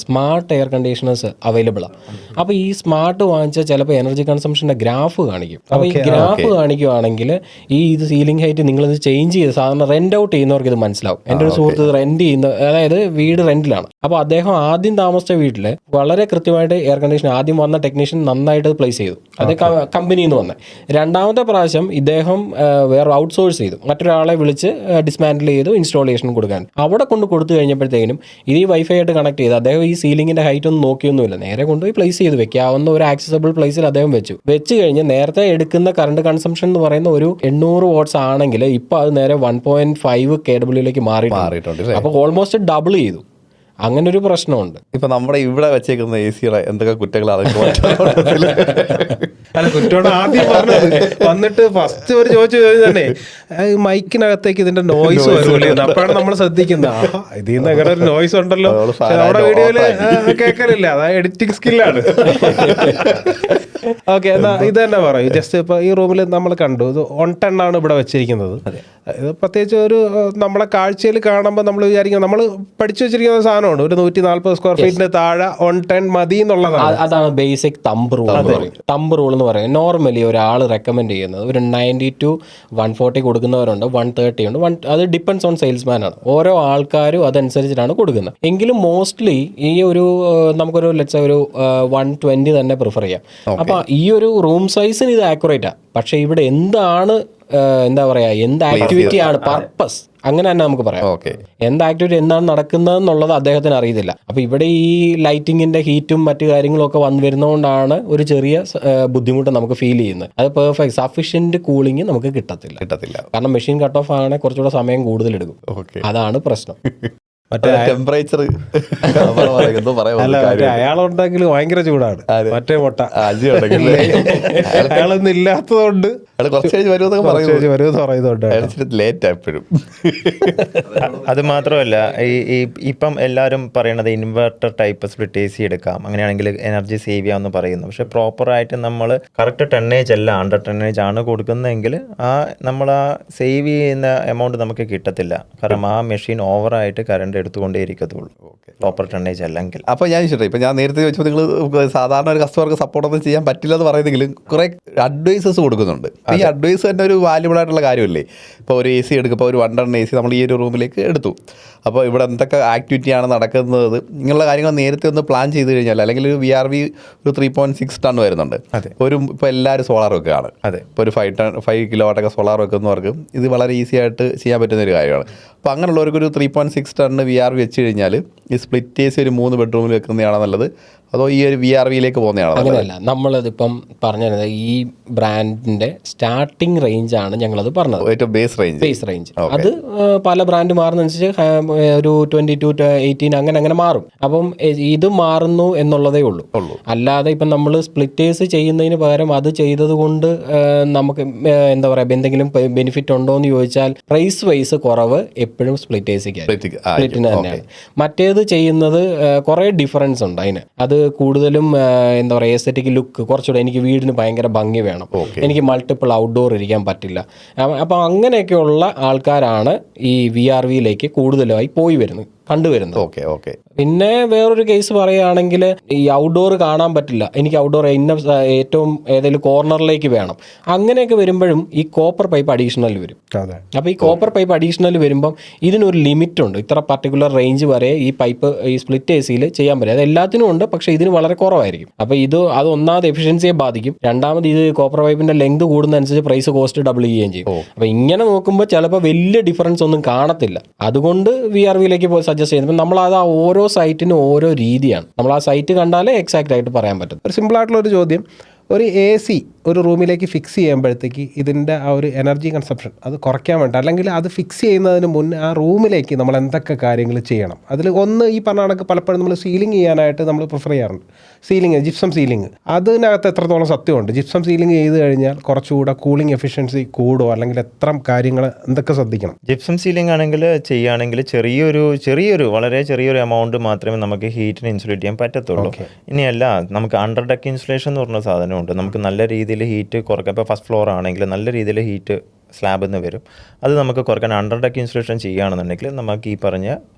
സ്മാർട്ട് എയർ കണ്ടീഷണേഴ്സ് അവൈലബിൾ ആണ്. അപ്പോൾ ഈ സ്മാർട്ട് വാങ്ങിച്ചാൽ ചിലപ്പോൾ എനർജി കൺസംഷൻ്റെ ഗ്രാഫ് കാണിക്കും. അപ്പോൾ ഈ ഗ്രാഫ് കാണിക്കുവാണെങ്കിൽ ഇത് സീലിംഗ് ഹൈറ്റ് നിങ്ങളിത് ചേഞ്ച് ചെയ്ത് സാധാരണ റെൻ്റ് ഔട്ട് ചെയ്യുന്നവർക്ക് ഇത് മനസ്സിലാവും. എൻ്റെ ഒരു സുഹൃത്ത് റെൻ്റ് ചെയ്യുന്ന, അതായത് വീട് റെൻറ്റിലാണ്. അപ്പോൾ അദ്ദേഹം ആദ്യം താമസിച്ച വീട്ടിൽ വളരെ കൃത്യമായിട്ട് എയർ കണ്ടീഷൻ ആദ്യം വന്ന ടെക്നീഷ്യൻ നന്നായിട്ട് പ്ലേസ് ചെയ്തു, അത് കമ്പനിയിൽ നിന്ന് വന്നത്. രണ്ടാമത്തെ പ്രാവശ്യം ഇദ്ദേഹം വേറെ ഔട്ട്സോഴ്സ് ചെയ്തു, മറ്റൊരാളെ വിളിച്ച് ഡിസ്മാൻഡിൽ ചെയ്തു ഇൻസ്റ്റാളേഷൻ കൊടുക്കാൻ. അവിടെ കൊടുത്തു കഴിഞ്ഞപ്പോഴത്തേനും ഇത് ഈ വൈഫൈ ആയിട്ട് കണക്ട് ചെയ്ത് അദ്ദേഹം ഈ സീലിംഗിന്റെ ഹൈറ്റ് ഒന്നും നോക്കിയൊന്നുമില്ല, നേരെ കൊണ്ടുപോയി പ്ലേസ് ചെയ്ത് വെക്കാവുന്ന ഒരു ആക്സസബിൾ പ്ലേസിൽ അദ്ദേഹം വെച്ച് കഴിഞ്ഞ് നേരത്തെ എടുക്കുന്ന കറണ്ട് കൺസംഷൻ എന്ന് പറയുന്ന ഒരു 800 വാട്ട്സ് ആണെങ്കിൽ ഇപ്പോൾ അത് നേരെ 1.5 kW മാറിയിട്ടുണ്ട്. അപ്പോൾ ഓൾമോസ്റ്റ് ഡബിൾ ചെയ്തു. അങ്ങനെ ഒരു പ്രശ്നമുണ്ട്. ഇപ്പൊ നമ്മുടെ ഇവിടെ വെച്ചേക്കുന്ന AC-യുടെ എന്തൊക്കെ കുറ്റങ്ങളാണ് അല്ല, കുറ്റോട് ആദ്യം പറഞ്ഞത് വന്നിട്ട് ഫസ്റ്റ് ഒരു ചോദിച്ചു തന്നെ മൈക്കിനകത്തേക്ക് ഇതിന്റെ നോയ്സ് വരൂലേ, അപ്പോഴാണ് നമ്മൾ ശ്രദ്ധിക്കുന്നത് ഇതിൽ നിന്ന് അങ്ങനെ ഒരു നോയ്സ് ഉണ്ടല്ലോ. നമ്മുടെ വീഡിയോയില് കേൾക്കലില്ല, അതായത് എഡിറ്റിംഗ് സ്കില്ലാണ്. ഓക്കെ, എന്നാ ഇത് തന്നെ പറയൂ. ജസ്റ്റ് ഇപ്പൊ ഈ റൂമിൽ നമ്മൾ കണ്ടു, ഇത് 110 ആണ് ഇവിടെ വെച്ചിരിക്കുന്നത്. ഇത് പ്രത്യേകിച്ച് ഒരു നമ്മളെ കാഴ്ചയിൽ കാണുമ്പോൾ നമ്മൾ വിചാരിക്കുന്നത്, നമ്മൾ പഠിച്ചു വെച്ചിരിക്കുന്ന സാധനമാണ്, ഒരു 140 സ്ക്വയർ ഫീറ്റിന് താഴെ 110 മതി എന്നുള്ളതാണ്. അതാണ് ബേസിക് തമ്പ് റൂൾ എന്ന് പറയും. തമ്പ് റൂൾ എന്ന് പറയും നോർമലി ഒരാൾ റെക്കമെൻഡ് ചെയ്യുന്നത് ഒരു 90 to 140 കൊടുക്കുന്നവരുണ്ട്, 130 ഉണ്ട്. അത് ഡിപ്പെൻഡ്സ് ഓൺ സെയിൽസ്മാൻ ആണ്, ഓരോ ആൾക്കാരും അതനുസരിച്ചിട്ടാണ് കൊടുക്കുന്നത്. എങ്കിലും മോസ്റ്റ്ലി ഈ ഒരു നമുക്കൊരു ഒരു 120 തന്നെ പ്രിഫർ ചെയ്യാം. അപ്പൊ ഈ ഒരു റൂം സൈസിന് ഇത് ആക്യുറേറ്റാ. പക്ഷെ ഇവിടെ എന്താണ് എന്താ പറയാ, എന്ത് ആക്ടിവിറ്റി ആണ് പർപ്പസ്, അങ്ങനെ തന്നെ നമുക്ക് പറയാം. എന്ത് ആക്ടിവിറ്റി എന്താണ് നടക്കുന്നത് എന്നുള്ളത് അദ്ദേഹത്തിന് അറിയത്തില്ല. അപ്പൊ ഇവിടെ ഈ ലൈറ്റിങ്ങിന്റെ ഹീറ്റും മറ്റു കാര്യങ്ങളും ഒക്കെ വന്നു വരുന്നതുകൊണ്ടാണ് ഒരു ചെറിയ ബുദ്ധിമുട്ട് നമുക്ക് ഫീൽ ചെയ്യുന്നത്. അത് പെർഫെക്റ്റ് സഫീഷ്യന്റ് കൂളിംഗ് നമുക്ക് കിട്ടത്തില്ല. കാരണം മെഷീൻ കട്ട് ഓഫ് ആണെങ്കിൽ കുറച്ചുകൂടെ സമയം കൂടുതൽ എടുക്കും. അതാണ് പ്രശ്നം. ടെമ്പറേച്ചർ അയാളുണ്ടെങ്കിൽ ഭയങ്കര ചൂടാണ്, മറ്റേ മുട്ട അയാളൊന്നും ഇല്ലാത്തതുകൊണ്ട് അത് മാത്രമല്ല ഇപ്പം എല്ലാവരും പറയണത് ഇൻവെർട്ടർ ടൈപ്പ് സ്പ്ലിറ്റ് AC എടുക്കാം, അങ്ങനെയാണെങ്കിൽ എനർജി സേവ് ചെയ്യാമെന്ന് പറയുന്നു. പക്ഷെ പ്രോപ്പറായിട്ട് നമ്മൾ കറക്റ്റ് 10H അല്ല 100 10H ആണ് കൊടുക്കുന്നതെങ്കിൽ നമ്മൾ ആ സേവ് ചെയ്യുന്ന എമൗണ്ട് നമുക്ക് കിട്ടത്തില്ല. കാരണം ആ മെഷീൻ ഓവറായിട്ട് കറണ്ട് എടുത്തുകൊണ്ടേ ഇരിക്കത്തുള്ളൂ, പ്രോപ്പർ 10H അല്ലെങ്കിൽ. അപ്പോൾ ഞാൻ ചോദിച്ചോട്ടെ, ഇപ്പോൾ ഞാൻ നേരത്തെ ചോദിച്ചപ്പോൾ നിങ്ങൾ സാധാരണ ഒരു കസ്റ്റമർക്ക് സപ്പോർട്ടൊന്നും ചെയ്യാൻ പറ്റില്ല എന്ന് പറയുന്നെങ്കിലും കുറേ അഡ്വൈസസ് കൊടുക്കുന്നുണ്ട്. ഈ അഡ്വൈസ് തന്നെ ഒരു വാല്യുബിൾ ആയിട്ടുള്ള കാര്യമല്ലേ. ഇപ്പോൾ ഒരു AC എടുക്കുമ്പോൾ ഒരു 110 AC നമ്മൾ ഈ ഒരു റൂമിലേക്ക് എടുത്തു, അപ്പോൾ ഇവിടെ എന്തൊക്കെ ആക്ടിവിറ്റിയാണ് നടക്കുന്നത് ഇങ്ങനെയുള്ള കാര്യങ്ങൾ നേരത്തെ ഒന്ന് പ്ലാൻ ചെയ്ത് കഴിഞ്ഞാൽ, അല്ലെങ്കിൽ ഒരു VRV ഒരു 3.6 ടൺ വരുന്നുണ്ട്. ഇപ്പോൾ എല്ലാവരും സോളാർ വെക്കുകയാണ്. ഇപ്പോൾ ഒരു 5 കിലോവാട്ടൊക്കെ സോളാർ വെക്കുന്നവർക്ക് ഇത് വളരെ ഈസി ആയിട്ട് ചെയ്യാൻ പറ്റുന്ന ഒരു കാര്യമാണ്. അപ്പോൾ അങ്ങനെയുള്ളവർക്ക് ഒരു 3.6 ടണ്ണ് VRV വെച്ച് കഴിഞ്ഞാൽ ഈ സ്പ്ലിറ്റ് AC ഒരു 3 ബെഡ്റൂമിൽ വെക്കുന്നതാണോ നല്ലത്, അതോ ഈ ഒരു VRVയിലേക്ക് പോകുന്നതാണോ? അങ്ങനെയല്ല, നമ്മളതിപ്പം പറഞ്ഞത് ഈ ബ്രാൻഡിന്റെ സ്റ്റാർട്ടിംഗ് റേഞ്ച് ആണ് ഞങ്ങളത് പറഞ്ഞത്, ഏറ്റവും ബേസ് റേഞ്ച്. അത് പല ബ്രാൻഡ് മാറുന്നതനുസരിച്ച് ഒരു 22 to 18 അങ്ങനെ മാറും. അപ്പം ഇത് മാറുന്നു എന്നുള്ളതേ ഉള്ളൂ. അല്ലാതെ ഇപ്പം നമ്മൾ സ്പ്ലിറ്റ് AC ചെയ്യുന്നതിന് പകരം അത് ചെയ്തത് കൊണ്ട് നമുക്ക് എന്താ പറയുക എന്തെങ്കിലും ബെനിഫിറ്റ് ഉണ്ടോ എന്ന് ചോദിച്ചാൽ പ്രൈസ് വൈസ് കുറവ് എപ്പോഴും സ്പ്ലിറ്റ് സ്പ്ലിറ്റിന് തന്നെയാണ്. മറ്റേത് ചെയ്യുന്നത് കുറേ ഡിഫറൻസ് ഉണ്ട് അതിന്. അത് കൂടുതലും എന്താ പറയുക എസ്തെറ്റിക് ലുക്ക്, കുറച്ചുകൂടെ എനിക്ക് വീടിന് ഭയങ്കര ഭംഗി വേണം, എനിക്ക് മൾട്ടിപ്പിൾ ഔട്ട്ഡോർ ഇരിക്കാൻ പറ്റില്ല. അപ്പോൾ അങ്ങനെയൊക്കെയുള്ള ആൾക്കാരാണ് ഈ VRVയിലേക്ക് കൂടുതലായി പോയി വരുന്നത്. കണ്ടുവരുന്നത്. Okay okay. പിന്നെ വേറൊരു കേസ് പറയുകയാണെങ്കിൽ ഈ ഔട്ട്ഡോർ കാണാൻ പറ്റില്ല, എനിക്ക് ഔട്ട്ഡോർ ഏറ്റവും ഏതെങ്കിലും കോർണറിലേക്ക് വേണം, അങ്ങനെയൊക്കെ വരുമ്പോഴും ഈ കോപ്പർ പൈപ്പ് അഡീഷണൽ വരും. അപ്പോൾ ഈ കോപ്പർ പൈപ്പ് അഡീഷണൽ വരുമ്പം ഇതിനൊരു ലിമിറ്റ് ഉണ്ട്, ഇത്ര പർട്ടിക്കുലർ റേഞ്ച് വരെ ഈ പൈപ്പ് ഈ സ്പ്ലിറ്റ് എ സിയിൽ ചെയ്യാൻ പറ്റും. അത് എല്ലാത്തിനും ഉണ്ട്, പക്ഷേ ഇതിന് വളരെ കുറവായിരിക്കും. അപ്പോൾ അത് ഒന്നാമത് എഫിഷ്യൻസിയെ ബാധിക്കും, രണ്ടാമത് ഇത് കോപ്പർ പൈപ്പിന്റെ ലെങ്ത് കൂടുന്നതനുസരിച്ച് പ്രൈസ് കോസ്റ്റ് ഡബിൾ ചെയ്യുകയും ചെയ്യും. അപ്പോൾ ഇങ്ങനെ നോക്കുമ്പോൾ ചിലപ്പോൾ വലിയ ഡിഫറൻസ് ഒന്നും കാണത്തില്ല. അതുകൊണ്ട് VRVയിലേക്ക് പോയി സജസ്റ്റ് ചെയ്യുന്നത്. നമ്മളത് ഓരോ സൈറ്റിനും ഓരോ രീതിയാണ്, നമ്മൾ ആ സൈറ്റ് കണ്ടാലേ എക്സാക്റ്റ് ആയിട്ട് പറയാൻ പറ്റും. ഒരു സിമ്പിളായിട്ടുള്ള ഒരു ചോദ്യം, ഒരു AC ഒരു റൂമിലേക്ക് ഫിക്സ് ചെയ്യുമ്പോഴത്തേക്ക് ഇതിൻ്റെ ആ ഒരു എനർജി കൺസപ്ഷൻ അത് കുറയ്ക്കാൻ വേണ്ടി, അല്ലെങ്കിൽ അത് ഫിക്സ് ചെയ്യുന്നതിന് മുന്നേ ആ റൂമിലേക്ക് നമ്മൾ എന്തൊക്കെ കാര്യങ്ങൾ ചെയ്യണം? അതിൽ ഒന്ന് ഈ പറഞ്ഞ കണക്ക് പലപ്പോഴും നമ്മൾ സീലിംഗ് ചെയ്യാനായിട്ട് നമ്മൾ പ്രിഫർ ചെയ്യാറുണ്ട്. ജിപ്സം സീലിംഗ് അതിനകത്ത് എത്രത്തോളം സത്യമുണ്ട്? ജിപ്സം സീലിംഗ് ചെയ്ത് കഴിഞ്ഞാൽ കുറച്ചുകൂടെ കൂളിംഗ് എഫിഷ്യൻസി കൂടുമോ, അല്ലെങ്കിൽ എത്ര കാര്യങ്ങൾ എന്തൊക്കെ ശ്രദ്ധിക്കണം? ജിപ്സം സീലിംഗ് ആണെങ്കിൽ ചെയ്യുകയാണെങ്കിൽ ചെറിയൊരു വളരെ ചെറിയൊരു എമൗണ്ട് മാത്രമേ നമുക്ക് ഹീറ്റിന് ഇൻസുലേറ്റ് ചെയ്യാൻ പറ്റത്തുള്ളൂ. ഇനിയല്ല, നമുക്ക് അണ്ടർ ഡെക്ക് ഇൻസുലേഷൻ എന്ന് പറഞ്ഞ സാധനമുണ്ട്. നമുക്ക് നല്ല രീതിയിൽ ഹീറ്റ് കുറയ്ക്കാം. ഇപ്പോൾ ഫസ്റ്റ് ഫ്ലോർ ആണെങ്കിൽ നല്ല രീതിയിൽ ഹീറ്റ് സ്ലാബിൽ നിന്ന് വരും. അത് നമുക്ക് കുറയ്ക്കാൻ അണ്ടർ ഡെക്ക് ഇൻസുലേഷൻ ചെയ്യുകയാണെന്നുണ്ടെങ്കിൽ നമുക്ക് ഈ പറഞ്ഞ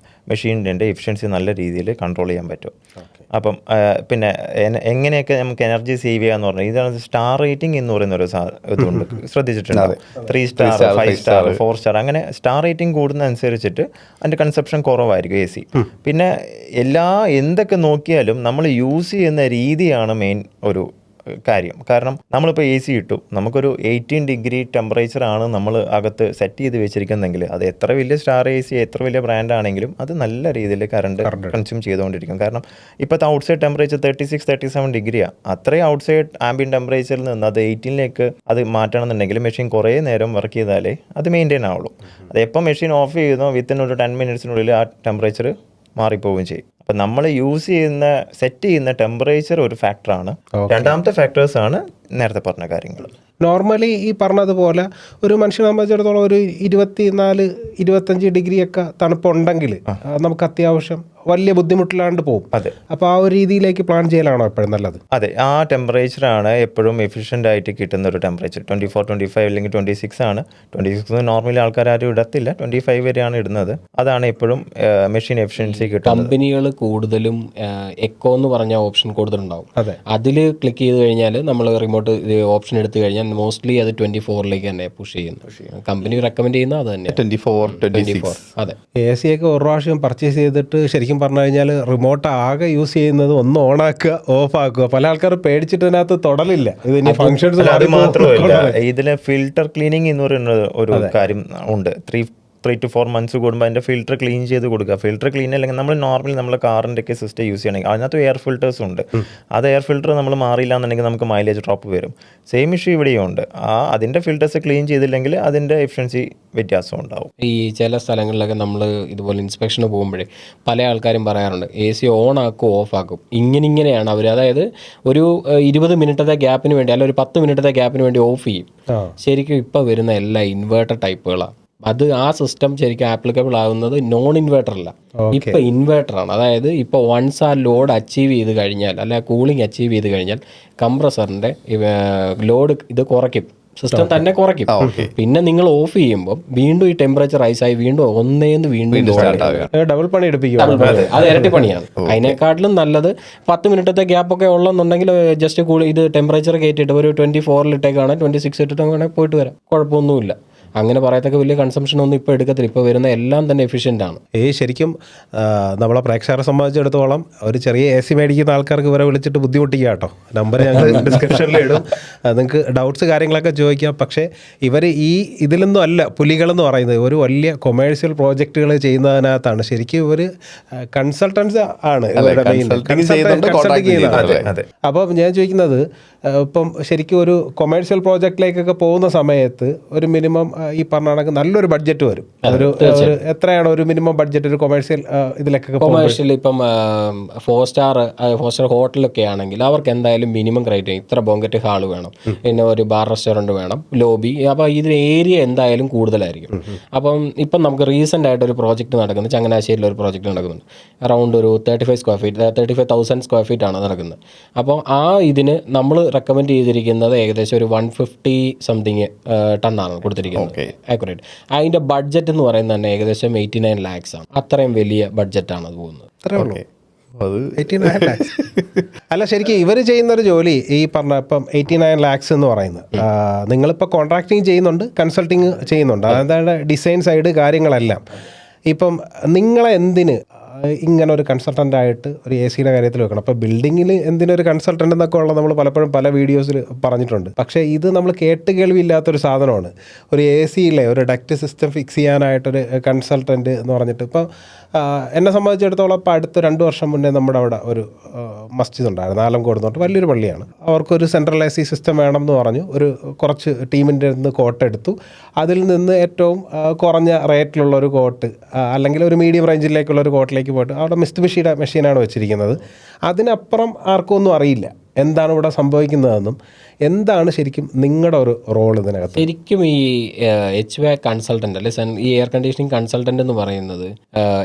മെഷീനിൻ്റെ എഫിഷ്യൻസി നല്ല രീതിയിൽ കൺട്രോൾ ചെയ്യാൻ പറ്റും. അപ്പം പിന്നെ എങ്ങനെയൊക്കെ നമുക്ക് എനർജി സേവ് ചെയ്യാന്ന് പറഞ്ഞാൽ ഇതാണ് സ്റ്റാർ റേറ്റിംഗ് എന്ന് പറയുന്ന ഒരു ഇതുണ്ട്, ശ്രദ്ധിച്ചിട്ടുണ്ടാവും. 3 സ്റ്റാർ, 5 സ്റ്റാർ, 4 സ്റ്റാർ, അങ്ങനെ സ്റ്റാർ റേറ്റിംഗ് കൂടുന്നതനുസരിച്ചിട്ട് അതിൻ്റെ കൺസപ്ഷൻ കുറവായിരിക്കും AC. പിന്നെ എന്തൊക്കെ നോക്കിയാലും നമ്മൾ യൂസ് ചെയ്യുന്ന രീതിയാണ് മെയിൻ ഒരു കാര്യം. കാരണം നമ്മളിപ്പോൾ AC ഇട്ടു, നമുക്കൊരു 18 ഡിഗ്രി ടെമ്പറേച്ചറാണ് നമ്മൾ അകത്ത് സെറ്റ് ചെയ്ത് വെച്ചിരിക്കുന്നതെങ്കിൽ അത് എത്ര വലിയ സ്റ്റാർ AC, എത്ര വലിയ ബ്രാൻഡാണെങ്കിലും അത് നല്ല രീതിയിൽ കറണ്ട് കൺസ്യൂം ചെയ്തുകൊണ്ടിരിക്കും. കാരണം ഇപ്പോഴത്തെ ഔട്ട്സൈഡ് ടെമ്പറേച്ചർ 36-37 ഡിഗ്രിയാണ്. അത്രയും ഔട്ട്സൈഡ് ആംബിയൻ ടെമ്പറേച്ചറിൽ നിന്ന് അത് 18ലേക്ക് അത് മാറ്റണമെന്നുണ്ടെങ്കിൽ മെഷീൻ കുറേ നേരം വർക്ക് ചെയ്താലേ അത് മെയിൻറ്റെയിൻ ആവുള്ളൂ. അത് എപ്പോൾ മെഷീൻ ഓഫ് ചെയ്യുന്നോ വിത്തിൻ ഒരു 10 മിനിറ്റ്സിനുള്ളിൽ ആ ടെമ്പറേച്ചർ മാറിപ്പോവുകയും ചെയ്യും. അപ്പം നമ്മൾ സെറ്റ് ചെയ്യുന്ന ടെമ്പറേച്ചർ ഒരു ഫാക്ടറാണ്. രണ്ടാമത്തെ ഫാക്ടേഴ്സാണ് നേരത്തെ പറഞ്ഞ കാര്യങ്ങൾ. നോർമലി ഈ പറഞ്ഞതുപോലെ ഒരു മനുഷ്യനെ സംബന്ധിച്ചിടത്തോളം ഒരു 24-25 ഡിഗ്രിയൊക്കെ തണുപ്പുണ്ടെങ്കിൽ നമുക്ക് അത്യാവശ്യം വലിയ ബുദ്ധിമുട്ടില്ലാണ്ട് പോകും. അതെ. അപ്പോൾ ആ ഒരു രീതിയിലേക്ക് പ്ലാൻ ചെയ്യലാണോ എപ്പോഴും നല്ലത്? അതെ, ആ ടെമ്പറേച്ചറാണ് എപ്പോഴും എഫിഷ്യൻ്റ് ആയിട്ട് കിട്ടുന്ന ഒരു ടെമ്പറേച്ചർ. 24-25 അല്ലെങ്കിൽ 26 ആണ്. 26 നോർമലി ആൾക്കാർ ആരും ഇടത്തില്ല, 25 വരെയാണ് ഇടുന്നത്. അതാണ് എപ്പോഴും മെഷീൻ എഫിഷ്യൻസി കിട്ടുന്നത്. കമ്പനികൾ കൂടുതലും എക്കോ എന്ന് പറഞ്ഞ ഓപ്ഷൻ കൂടുതലുണ്ടാവും. അതിൽ ക്ലിക്ക് ചെയ്ത് കഴിഞ്ഞാൽ നമ്മൾ റിമോട്ട് ഓപ്ഷൻ എടുത്തു കഴിഞ്ഞാൽ മോസ്റ്റ്ലി അത് 24ലേക്ക് തന്നെ പുഷ് ചെയ്യുന്നു. കമ്പനി റെക്കമെൻഡ് ചെയ്യുന്ന അത് തന്നെ 24. അതെ. AC ഒക്കെ ഒരു പ്രാവശ്യം പർച്ചേസ് ചെയ്തിട്ട് ശരിക്കും പറഞ്ഞു കഴിഞ്ഞാൽ റിമോട്ട് ആകെ യൂസ് ചെയ്യുന്നത് ഒന്ന് ഓണാക്കുക, ഓഫ് ആക്കുക. പല ആൾക്കാർ പേടിച്ചിട്ട് അതിനകത്ത് തൊടലില്ല. ഇത് ഫങ്ഷൻസ് മാത്രമല്ല, ഇതിലെ ഫിൽട്ടർ ക്ലീനിങ് എന്ന് പറയുന്ന ഒരു കാര്യം ഉണ്ട്. 3 to 4 മന്ത്സ് കൂടുമ്പോൾ അതിൻ്റെ ഫിൽറ്റർ ക്ലീൻ ചെയ്ത് കൊടുക്കുക. ഫിൽറ്റർ ക്ലീൻ അല്ലെങ്കിൽ നമ്മൾ നോർമലി നമ്മൾ കാറിൻ്റെ ഒക്കെ സിസ്റ്റം യൂസ് ചെയ്യണമെങ്കിൽ അതിനകത്ത് എയർ ഫിൽറ്റേഴ്സ് ഉണ്ട്. അത് എയർ ഫിൽറ്റർ നമ്മൾ മാറിയില്ല എന്നുണ്ടെങ്കിൽ നമുക്ക് മൈലേജ് ഡ്രോപ്പ് വരും. സെയിം ഇഷ്യൂ ഇവിടെയും ഉണ്ട്. അതിൻ്റെ ഫിൽറ്റേഴ്സ് ക്ലീൻ ചെയ്തില്ലെങ്കിൽ അതിൻ്റെ എഫിഷ്യൻസി വ്യത്യാസം ഉണ്ടാവും. ഈ ചില സ്ഥലങ്ങളിലൊക്കെ നമ്മൾ ഇതുപോലെ ഇൻസ്പെക്ഷന് പോകുമ്പോഴേ പല ആൾക്കാരും പറയാറുണ്ട് AC ഓൺ ആക്കും ഓഫ് ആക്കും. ഇങ്ങനെയാണ് അവർ, അതായത് ഒരു 20 മിനിറ്റത്തെ ഗ്യാപ്പിന് വേണ്ടി അല്ലെങ്കിൽ ഒരു 10 മിനിറ്റത്തെ ഗ്യാപ്പിന് വേണ്ടി ഓഫ് ചെയ്യും. ശരിക്കും ഇപ്പോൾ വരുന്ന എല്ലാ ഇൻവേർട്ടർ ടൈപ്പുകളാണ്. ആ സിസ്റ്റം ശരിക്കും ആപ്ലിക്കബിൾ ആകുന്നത് നോൺ ഇൻവേർട്ടർ അല്ല, ഇപ്പൊ ഇൻവേർട്ടറാണ്. അതായത് ഇപ്പോൾ വൺസ് ആ ലോഡ് അച്ചീവ് ചെയ്ത് കഴിഞ്ഞാൽ അല്ലെ കൂളിംഗ് അച്ചീവ് ചെയ്ത് കഴിഞ്ഞാൽ കംപ്രസറിന്റെ ലോഡ് ഇത് കുറയ്ക്കും, സിസ്റ്റം തന്നെ കുറയ്ക്കും. പിന്നെ നിങ്ങൾ ഓഫ് ചെയ്യുമ്പോൾ വീണ്ടും ഈ ടെമ്പറേച്ചർ റൈസായി വീണ്ടും ഡബിൾ പണി എടുപ്പിക്കും. അത് ഇരട്ടി പണിയാണ്. അതിനെക്കാട്ടിലും നല്ലത് 10 മിനിറ്റത്തെ ഗ്യാപ്പൊക്കെ ഉള്ളെന്നുണ്ടെങ്കിൽ ജസ്റ്റ് ഇത് ടെമ്പറേച്ചർ കയറ്റിയിട്ട് ഒരു 24 ഇട്ടേക്കാണ് 26 ഇട്ടിട്ട് പോയിട്ട് വരാം, കുഴപ്പമൊന്നുമില്ല. അങ്ങനെ പറയത്തക്ക വലിയ കൺസംഷൻ ഒന്നും ഇപ്പോൾ എടുക്കത്തില്ല. ഇപ്പോൾ വരുന്ന എല്ലാം തന്നെ എഫിഷ്യൻ്റ് ആണ്. ശരിക്കും നമ്മളെ പ്രേക്ഷകരെ സംബന്ധിച്ചിടത്തോളം ഒരു ചെറിയ AC മേടിക്കുന്ന ആൾക്കാർക്ക് ഇവരെ വിളിച്ചിട്ട് ബുദ്ധിമുട്ടിക്കുക കേട്ടോ. നമ്പർ ഞങ്ങൾ ഡിസ്ക്രിപ്ഷനിൽ ഇടും, നിങ്ങൾക്ക് ഡൗട്ട്സ് കാര്യങ്ങളൊക്കെ ചോദിക്കാം. പക്ഷേ ഇവർ ഇതിലൊന്നും അല്ല പുലികളെന്ന് പറയുന്നത്. ഒരു വലിയ കൊമേഴ്സ്യൽ പ്രോജക്റ്റുകൾ ചെയ്യുന്നതിനകത്താണ്. ശരിക്കും ഇവർ കൺസൾട്ടൻസ് ആണ് അപ്പം ഞാൻ ചോദിക്കുന്നത്, ഇപ്പം ശരിക്കും ഒരു കൊമേഴ്സ്യൽ പ്രോജക്റ്റിലേക്കൊക്കെ പോകുന്ന സമയത്ത് ഒരു മിനിമം ഈ പറഞ്ഞ കണക്ക് നല്ലൊരു ബഡ്ജറ്റ് വരും. എത്രയാണ് ഒരു മിനിമം ബഡ്ജറ്റ് ഒരു കൊമേഴ്സ്യൽ ഇതിലൊക്കെ? കൊമേഴ്ഷ്യൽ ഇപ്പം 4 സ്റ്റാർ ഹോട്ടലൊക്കെ ആണെങ്കിൽ അവർക്ക് എന്തായാലും മിനിമം ക്രൈറ്റീരിയ ഇത്ര ബോങ്കറ്റ് ഹാള് വേണം, പിന്നെ ഒരു ബാർ റെസ്റ്റോറൻറ്റ് വേണം, ലോബി. അപ്പോൾ ഇതിന് ഏരിയ എന്തായാലും കൂടുതലായിരിക്കും. അപ്പം ഇപ്പം നമുക്ക് റീസെൻ്റ് ആയിട്ട് ഒരു പ്രോജക്റ്റ് നടക്കുന്നത്, ചങ്ങനാശ്ശേരിയിൽ ഒരു പ്രോജക്റ്റ് നടക്കുന്നുണ്ട്. അറൗണ്ട് ഒരു 35,000 സ്ക്വയർ ഫീറ്റ് ആണ് നടക്കുന്നത്. അപ്പോൾ ഇതിന് നമ്മൾ റെക്കമെൻഡ് ചെയ്തിരിക്കുന്നത് ഏകദേശം ഒരു 150 സംതിങ് ടണ്ണാണ് കൊടുത്തിരിക്കുന്നത്. ആക്യുറേറ്റ്. അതിൻ്റെ ബഡ്ജറ്റ് എന്ന് പറയുന്നത് തന്നെ ഏകദേശം 89 lakhs ആണ്. അത്രയും വലിയ ബഡ്ജറ്റാണ് അത് പോകുന്നത്. അത്രേ ഉള്ളൂ. അത് 89 lakhs. അല്ല, ശരിക്കും ഇവർ ചെയ്യുന്നൊരു ജോലി ഈ പറഞ്ഞ ഇപ്പം 89 lakhs എന്ന് പറയുന്നത്, നിങ്ങളിപ്പോൾ കോൺട്രാക്ടിങ് ചെയ്യുന്നുണ്ട്, കൺസൾട്ടിങ് ചെയ്യുന്നുണ്ട്, അതായത് ഡിസൈൻ സൈഡ് കാര്യങ്ങളെല്ലാം. ഇപ്പം നിങ്ങളെ എന്തിന് ഇങ്ങനെ ഒരു കൺസൾട്ടൻ്റ് ആയിട്ട് ഒരു എ സിയുടെ കാര്യത്തിൽ വെക്കണം? അപ്പോൾ ബിൽഡിങ്ങിൽ എന്തിനൊരു കൺസൾട്ടൻ്റ് എന്നൊക്കെ ഉള്ളത് നമ്മൾ പലപ്പോഴും പല വീഡിയോസിൽ പറഞ്ഞിട്ടുണ്ട്. പക്ഷേ ഇത് നമ്മൾ കേട്ട് കേൾവിയില്ലാത്തൊരു സാധനമാണ്. ഒരു എ സിയിലെ ഒരു ഡക്റ്റ് സിസ്റ്റം ഫിക്സ് ചെയ്യാനായിട്ടൊരു കൺസൾട്ടൻ്റ് എന്ന് പറഞ്ഞിട്ട്. ഇപ്പോൾ എന്നെ സംബന്ധിച്ചിടത്തോളം ഇപ്പോൾ അടുത്ത 2 വർഷം മുന്നേ നമ്മുടെ അവിടെ ഒരു മസ്ജിദ് ഉണ്ടായിരുന്നു, ആലംകോട് എന്ന് പറഞ്ഞിട്ട് വലിയൊരു പള്ളിയാണ്. അവർക്കൊരു സെൻട്രൽ എ സി സിസ്റ്റം വേണം എന്ന് പറഞ്ഞു. കുറച്ച് ടീമിൻ്റെ നിന്ന് കോട്ട് എടുത്തു. അതിൽ നിന്ന് ഏറ്റവും കുറഞ്ഞ റേറ്റിലുള്ള ഒരു കോട്ട്, അല്ലെങ്കിൽ ഒരു മീഡിയം റേഞ്ചിലേക്കുള്ള ഒരു കോട്ടിലേക്ക് പോയിട്ട് അവിടെ മിസ്തുബിഷിയുടെ മെഷീനാണ് വെച്ചിരിക്കുന്നത്. അതിനപ്പുറം ആർക്കും ഒന്നും അറിയില്ല എന്താണ് ഇവിടെ സംഭവിക്കുന്നതെന്നും എന്താണ് ശരിക്കും നിങ്ങളുടെ ഒരു റോൾ ഇതിനകത്ത്. ശരിക്കും ഈ HVAC കൺസൾട്ടൻ്റ് അല്ലെ ഈ എയർ കണ്ടീഷനിങ് കൺസൾട്ടൻ്റ് എന്ന് പറയുന്നത്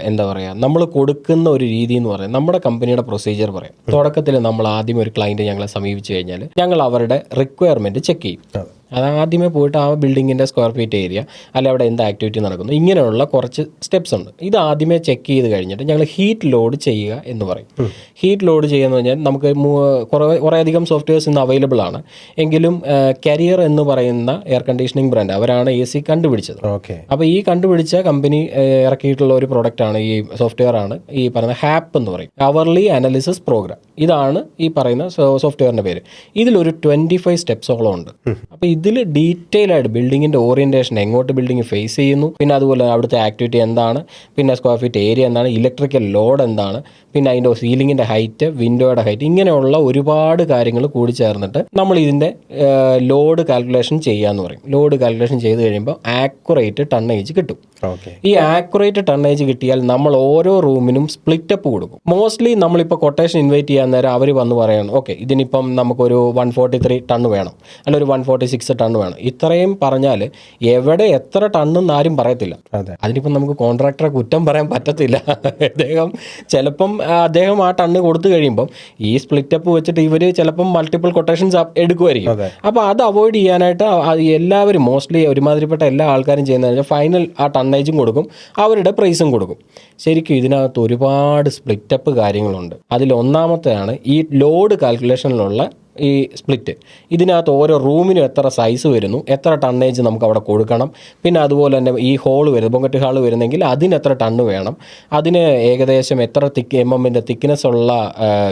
എന്താ പറയുക, നമ്മൾ കൊടുക്കുന്ന ഒരു രീതി എന്ന് പറയുന്നത് നമ്മുടെ കമ്പനിയുടെ പ്രൊസീജിയർ പറയാം. തുടക്കത്തിൽ നമ്മൾ ആദ്യം ഒരു ക്ലയൻറ്റ് ഞങ്ങളെ സമീപിച്ചു കഴിഞ്ഞാൽ ഞങ്ങൾ അവരുടെ റിക്വയർമെൻറ്റ് ചെക്ക് ചെയ്യും. അത് ആദ്യമേ പോയിട്ട് ആ ബിൽഡിങ്ങിൻ്റെ സ്ക്വയർ ഫീറ്റ് ഏരിയ അല്ലെ അവിടെ എന്ത് ആക്ടിവിറ്റി നടക്കുന്നു, ഇങ്ങനെയുള്ള കുറച്ച് സ്റ്റെപ്സ് ഉണ്ട്. ഇത് ആദ്യമേ ചെക്ക് ചെയ്ത് കഴിഞ്ഞിട്ട് ഞങ്ങൾ ഹീറ്റ് ലോഡ് ചെയ്യുക എന്ന് പറയും. ഹീറ്റ് ലോഡ് ചെയ്യുക എന്ന് പറഞ്ഞാൽ നമുക്ക് കുറേയധികം സോഫ്റ്റ്വെയർസ് ഇന്ന് അവൈലബിൾ ആണ്. എങ്കിലും കരിയർ എന്ന് പറയുന്ന എയർ കണ്ടീഷനിങ് ബ്രാൻഡ്, അവരാണ് AC കണ്ടുപിടിച്ചത്. അപ്പോൾ ഈ കണ്ടുപിടിച്ച കമ്പനി ഇറക്കിയിട്ടുള്ള ഒരു പ്രൊഡക്റ്റാണ്, ഈ സോഫ്റ്റ്വെയർ ആണ് ഈ പറയുന്ന HAP എന്ന് പറയും, അവർലി അനാലിസിസ് പ്രോഗ്രാം. ഇതാണ് ഈ പറയുന്ന സോഫ്റ്റ്വെയറിൻ്റെ പേര്. ഇതിലൊരു 25 സ്റ്റെപ്സോളം ഉണ്ട്. അപ്പോൾ ഇതിൽ ഡീറ്റെയിൽ ആയിട്ട് ബിൽഡിങ്ങിൻ്റെ ഓറിയൻറ്റേഷൻ, എങ്ങോട്ട് ബിൽഡിംഗ് ഫേസ് ചെയ്യുന്നു, പിന്നെ അതുപോലെ അവിടുത്തെ ആക്ടിവിറ്റി എന്താണ്, പിന്നെ സ്ക്വയർ ഫീറ്റ് ഏരിയ എന്താണ്, ഇലക്ട്രിക്കൽ ലോഡ് എന്താണ്, പിന്നെ അതിൻ്റെ സീലിങ്ങിൻ്റെ ഹൈറ്റ്, വിൻഡോയുടെ ഹൈറ്റ്, ഇങ്ങനെയുള്ള ഒരുപാട് കാര്യങ്ങൾ കൂടി ചേർന്നിട്ട് നമ്മൾ ഇതിൻ്റെ ലോഡ് കാൽക്കുലേഷൻ ചെയ്യാന്ന് പറയും. ലോഡ് കാൽക്കുലേഷൻ ചെയ്ത് കഴിയുമ്പോൾ ആക്യുറേറ്റ് ടണ്ണേജ് കിട്ടും. ഈ ആക്യുറേറ്റ് ടണ്ണേജ് കിട്ടിയാൽ നമ്മൾ ഓരോ റൂമിനും സ്പ്ലിറ്റപ്പ് കൊടുക്കും. മോസ്റ്റ്ലി നമ്മളിപ്പോൾ കൊട്ടേഷൻ ഇൻവൈറ്റ് ചെയ്യാൻ നേരം അവർ വന്ന് പറയണം, ഓക്കെ ഇതിനിപ്പം നമുക്കൊരു 143 ടൺ വേണം, അല്ല ഒരു 146 ടൺ വേണം. ഇത്രയും പറഞ്ഞാൽ എവിടെ എത്ര ടണ്ണെന്ന് ആരും പറയത്തില്ല. അതിനിപ്പം നമുക്ക് കോൺട്രാക്ടറെ കുറ്റം പറയാൻ പറ്റത്തില്ല. ചിലപ്പം അദ്ദേഹം ആ ടണ്ണ് കൊടുത്തു കഴിയുമ്പം ഈ സ്പ്ലിറ്റപ്പ് വെച്ചിട്ട് ഇവർ ചിലപ്പം മൾട്ടിപ്പിൾ കൊട്ടേഷൻസ് എടുക്കുമായിരിക്കും. അപ്പോൾ അത് അവോയ്ഡ് ചെയ്യാനായിട്ട് എല്ലാവരും മോസ്റ്റ്ലി ഒരുമാതിരിപ്പെട്ട എല്ലാ ആൾക്കാരും ചെയ്യുന്നത് ഫൈനൽ ആ ടണ്ണേജും കൊടുക്കും, അവരുടെ പ്രൈസും കൊടുക്കും. ശരിക്കും ഇതിനകത്ത് ഒരുപാട് സ്പ്ലിറ്റപ്പ് കാര്യങ്ങളുണ്ട്. അതിലൊന്നാമത്തെയാണ് ഈ ലോഡ് കാൽക്കുലേഷനിലുള്ള ഈ സ്പ്ലിറ്റ്. ഇതിനകത്ത് ഓരോ റൂമിനും എത്ര സൈസ് വരുന്നു, എത്ര ടണ്ണേജ് നമുക്ക് അവിടെ കൊടുക്കണം, പിന്നെ അതുപോലെ തന്നെ ഈ ഹോള് വരുന്നത് ബൊങ്കറ്റ് ഹാള് വരുന്നെങ്കിൽ അതിന് എത്ര ടണ്ണ് വേണം, അതിന് ഏകദേശം എത്ര mm തിക്നെസ് ഉള്ള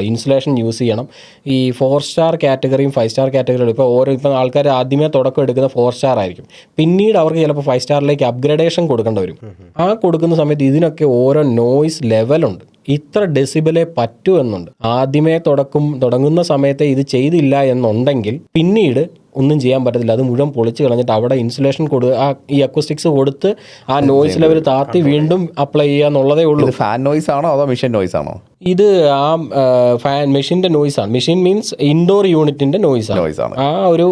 ഇൻസുലേഷൻ യൂസ് ചെയ്യണം. ഈ 4 സ്റ്റാർ കാറ്റഗറിയും 5 സ്റ്റാർ കാറ്റഗറിയും ഇപ്പം ആൾക്കാർ ആദ്യമേ തുടക്കം എടുക്കുന്ന 4 സ്റ്റാർ ആയിരിക്കും, പിന്നീട് അവർക്ക് ചിലപ്പോൾ 5 സ്റ്റാറിലേക്ക് അപ്ഗ്രഡേഷൻ കൊടുക്കേണ്ടി വരും. ആ കൊടുക്കുന്ന സമയത്ത് ഇതിനൊക്കെ ഓരോ നോയ്സ് ലെവലുണ്ട്. ഇത്ര ഡെസിബലേ പറ്റൂ എന്നുണ്ട്. ആദ്യമേ തുടങ്ങുന്ന സമയത്തെ ഇത് ചെയ്തില്ല എന്നുണ്ടെങ്കിൽ പിന്നീട് ഒന്നും ചെയ്യാൻ പറ്റത്തില്ല. അത് മുഴുവൻ പൊളിച്ച് കളഞ്ഞിട്ട് അവിടെ ഇൻസുലേഷൻ ഈ അക്വസ്റ്റിക്സ് കൊടുത്ത് ആ നോയ്സ് ലെവൽ താത്തി വീണ്ടും അപ്ലൈ ചെയ്യുക എന്നുള്ളതേ ഉള്ളൂ. ഫാൻ നോയ്സ് ആണോ അതോ മെഷീൻ നോയ്സ് ആണോ? ഇത് ആ മെഷീൻ്റെ നോയ്സ് ആണ്. മെഷീൻ മീൻസ് ഇൻഡോർ യൂണിറ്റിന്റെ നോയ്സ് ആണ്. ആ ഒരു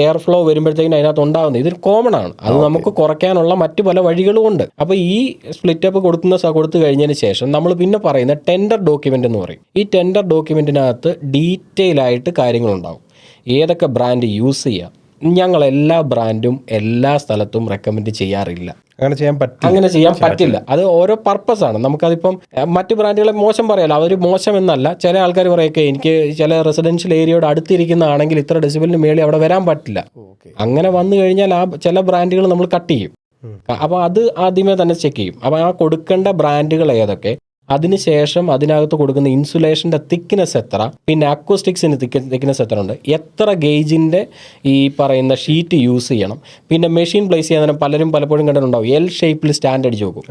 എയർ ഫ്ലോ വരുമ്പോഴത്തേക്കും അതിനകത്ത് ഉണ്ടാകുന്നത് ഇത് കോമൺ ആണ്. അത് നമുക്ക് കുറയ്ക്കാനുള്ള മറ്റു പല വഴികളും ഉണ്ട്. അപ്പോൾ ഈ സ്പ്ലിറ്റപ്പ് കൊടുത്തു കഴിഞ്ഞതിന് ശേഷം നമ്മൾ പിന്നെ പറയുന്ന ടെൻഡർ ഡോക്യുമെന്റ് എന്ന് പറയും. ഈ ടെൻഡർ ഡോക്യുമെന്റിനകത്ത് ഡീറ്റെയിൽ ആയിട്ട് കാര്യങ്ങളുണ്ടാവും. ഏതൊക്കെ ബ്രാൻഡ് യൂസ് ചെയ്യാം. ഞങ്ങൾ എല്ലാ ബ്രാൻഡും എല്ലാ സ്ഥലത്തും റെക്കമെൻഡ് ചെയ്യാറില്ല. അങ്ങനെ ചെയ്യാൻ പറ്റില്ല. അത് ഓരോ പർപ്പസാണ്. നമുക്കതിപ്പം മറ്റു ബ്രാൻഡുകളെ മോശം പറയാലോ, അവർ മോശം എന്നല്ല. ചില ആൾക്കാർ പറയൊക്കെ എനിക്ക് ചില റെസിഡൻഷ്യൽ ഏരിയയോട് അടുത്തിരിക്കുന്നതാണെങ്കിൽ ഇത്ര ഡെസിബലിന് മേളിൽ അവിടെ വരാൻ പറ്റില്ല. അങ്ങനെ വന്നു കഴിഞ്ഞാൽ ആ ചില ബ്രാൻഡുകൾ നമ്മൾ കട്ട് ചെയ്യും. അപ്പോൾ അത് ആദ്യമേ തന്നെ ചെക്ക് ചെയ്യും. അപ്പോൾ ആ കൊടുക്കേണ്ട ബ്രാൻഡുകൾ ഏതൊക്കെ, അതിനുശേഷം അതിനകത്ത് കൊടുക്കുന്ന ഇൻസുലേഷൻ്റെ തിക്നെസ് എത്ര, പിന്നെ അക്വസ്റ്റിക്സിന് തിക്നെസ് എത്ര ഉണ്ട്, എത്ര ഗേജിൻ്റെ ഈ പറയുന്ന ഷീറ്റ് യൂസ് ചെയ്യണം, പിന്നെ മെഷീൻ പ്ലേസ് ചെയ്യാൻ പലപ്പോഴും കണ്ടിട്ടുണ്ടാവും L ഷേപ്പിൽ സ്റ്റാൻഡ് അടിച്ച് നോക്കും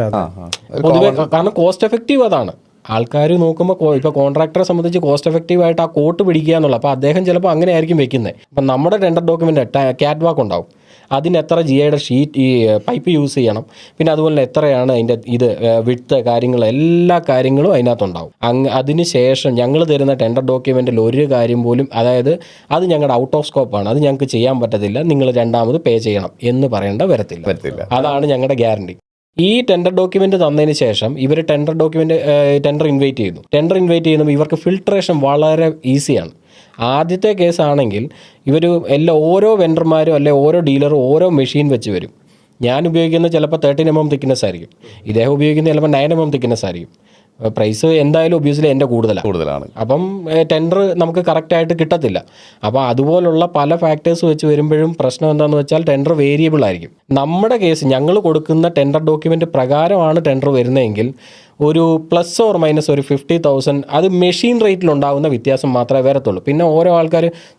പൊതുവെ. കാരണം കോസ്റ്റ് എഫക്റ്റീവ് അതാണ്. ആൾക്കാർ നോക്കുമ്പോൾ ഇപ്പോൾ കോൺട്രാക്ടറെ സംബന്ധിച്ച് കോസ്റ്റ് എഫക്റ്റീവായിട്ട് ആ കോട്ട് പിടിക്കുക എന്നുള്ളത്. അപ്പോൾ അദ്ദേഹം ചിലപ്പോൾ അങ്ങനെ ആയിരിക്കും വെക്കുന്നത്. അപ്പം നമ്മുടെ ടെൻഡർ ഡോക്യുമെൻ്റ് ക്യാറ്റ് വാക്ക് ഉണ്ടാവും. അതിന് എത്ര GIയുടെ ഷീറ്റ് ഈ പൈപ്പ് യൂസ് ചെയ്യണം, പിന്നെ അതുപോലെ എത്രയാണ് അതിൻ്റെ വിഡ്ത്ത്, കാര്യങ്ങൾ എല്ലാ കാര്യങ്ങളും അതിനകത്തുണ്ടാവും. അതിന് ശേഷം ഞങ്ങൾ തരുന്ന ടെൻഡർ ഡോക്യുമെൻറ്റിൽ ഒരു കാര്യം പോലും, അതായത് അത് ഞങ്ങളുടെ ഔട്ട് ഓഫ് സ്കോപ്പാണ്, അത് ഞങ്ങൾക്ക് ചെയ്യാൻ പറ്റത്തില്ല, നിങ്ങൾ രണ്ടാമത് പേ ചെയ്യണം എന്ന് പറയേണ്ട വരത്തില്ല. അതാണ് ഞങ്ങളുടെ ഗ്യാരണ്ടി. ഈ ടെൻഡർ ഡോക്യുമെന്റ് തന്നതിന് ശേഷം ഇവർ ടെൻഡർ ഇൻവൈറ്റ് ചെയ്യുന്നു. ടെൻഡർ ഇൻവൈറ്റ് ചെയ്യുമ്പോൾ ഇവർക്ക് ഫിൽട്രേഷൻ വളരെ ഈസിയാണ്. ആദ്യത്തെ കേസാണെങ്കിൽ ഓരോ വെണ്ടർമാരും അല്ലെ ഓരോ ഡീലറും ഓരോ മെഷീൻ വെച്ച് വരും. ഞാൻ ഉപയോഗിക്കുന്നത് ചിലപ്പോൾ 13 mm തിക്നെസ് ആയിരിക്കും, ഇദ്ദേഹം ഉപയോഗിക്കുന്നത് ചിലപ്പോൾ 9 mm തിക്നെസ് ആയിരിക്കും. പ്രൈസ് എന്തായാലും ഒബ്വിയസ്ലി എൻ്റെ കൂടുതലാണ്. അപ്പം ടെൻഡർ നമുക്ക് കറക്റ്റായിട്ട് കിട്ടത്തില്ല. അപ്പോൾ അതുപോലുള്ള പല ഫാക്ടേഴ്സ് വെച്ച് വരുമ്പോഴും പ്രശ്നം എന്താണെന്ന് വെച്ചാൽ ടെൻഡർ വേരിയബിൾ ആയിരിക്കും. നമ്മുടെ കേസ് ഞങ്ങൾ കൊടുക്കുന്ന ടെൻഡർ ഡോക്യുമെൻ്റ് പ്രകാരമാണ് ടെൻഡർ വരുന്നതെങ്കിൽ ഒരു പ്ലസ് ഓർ മൈനസ് ഒരു 50,000 അത് മെഷീൻ റേറ്റിലുണ്ടാകുന്ന വ്യത്യാസം മാത്രമേ വരത്തുള്ളൂ. പിന്നെ ഓരോ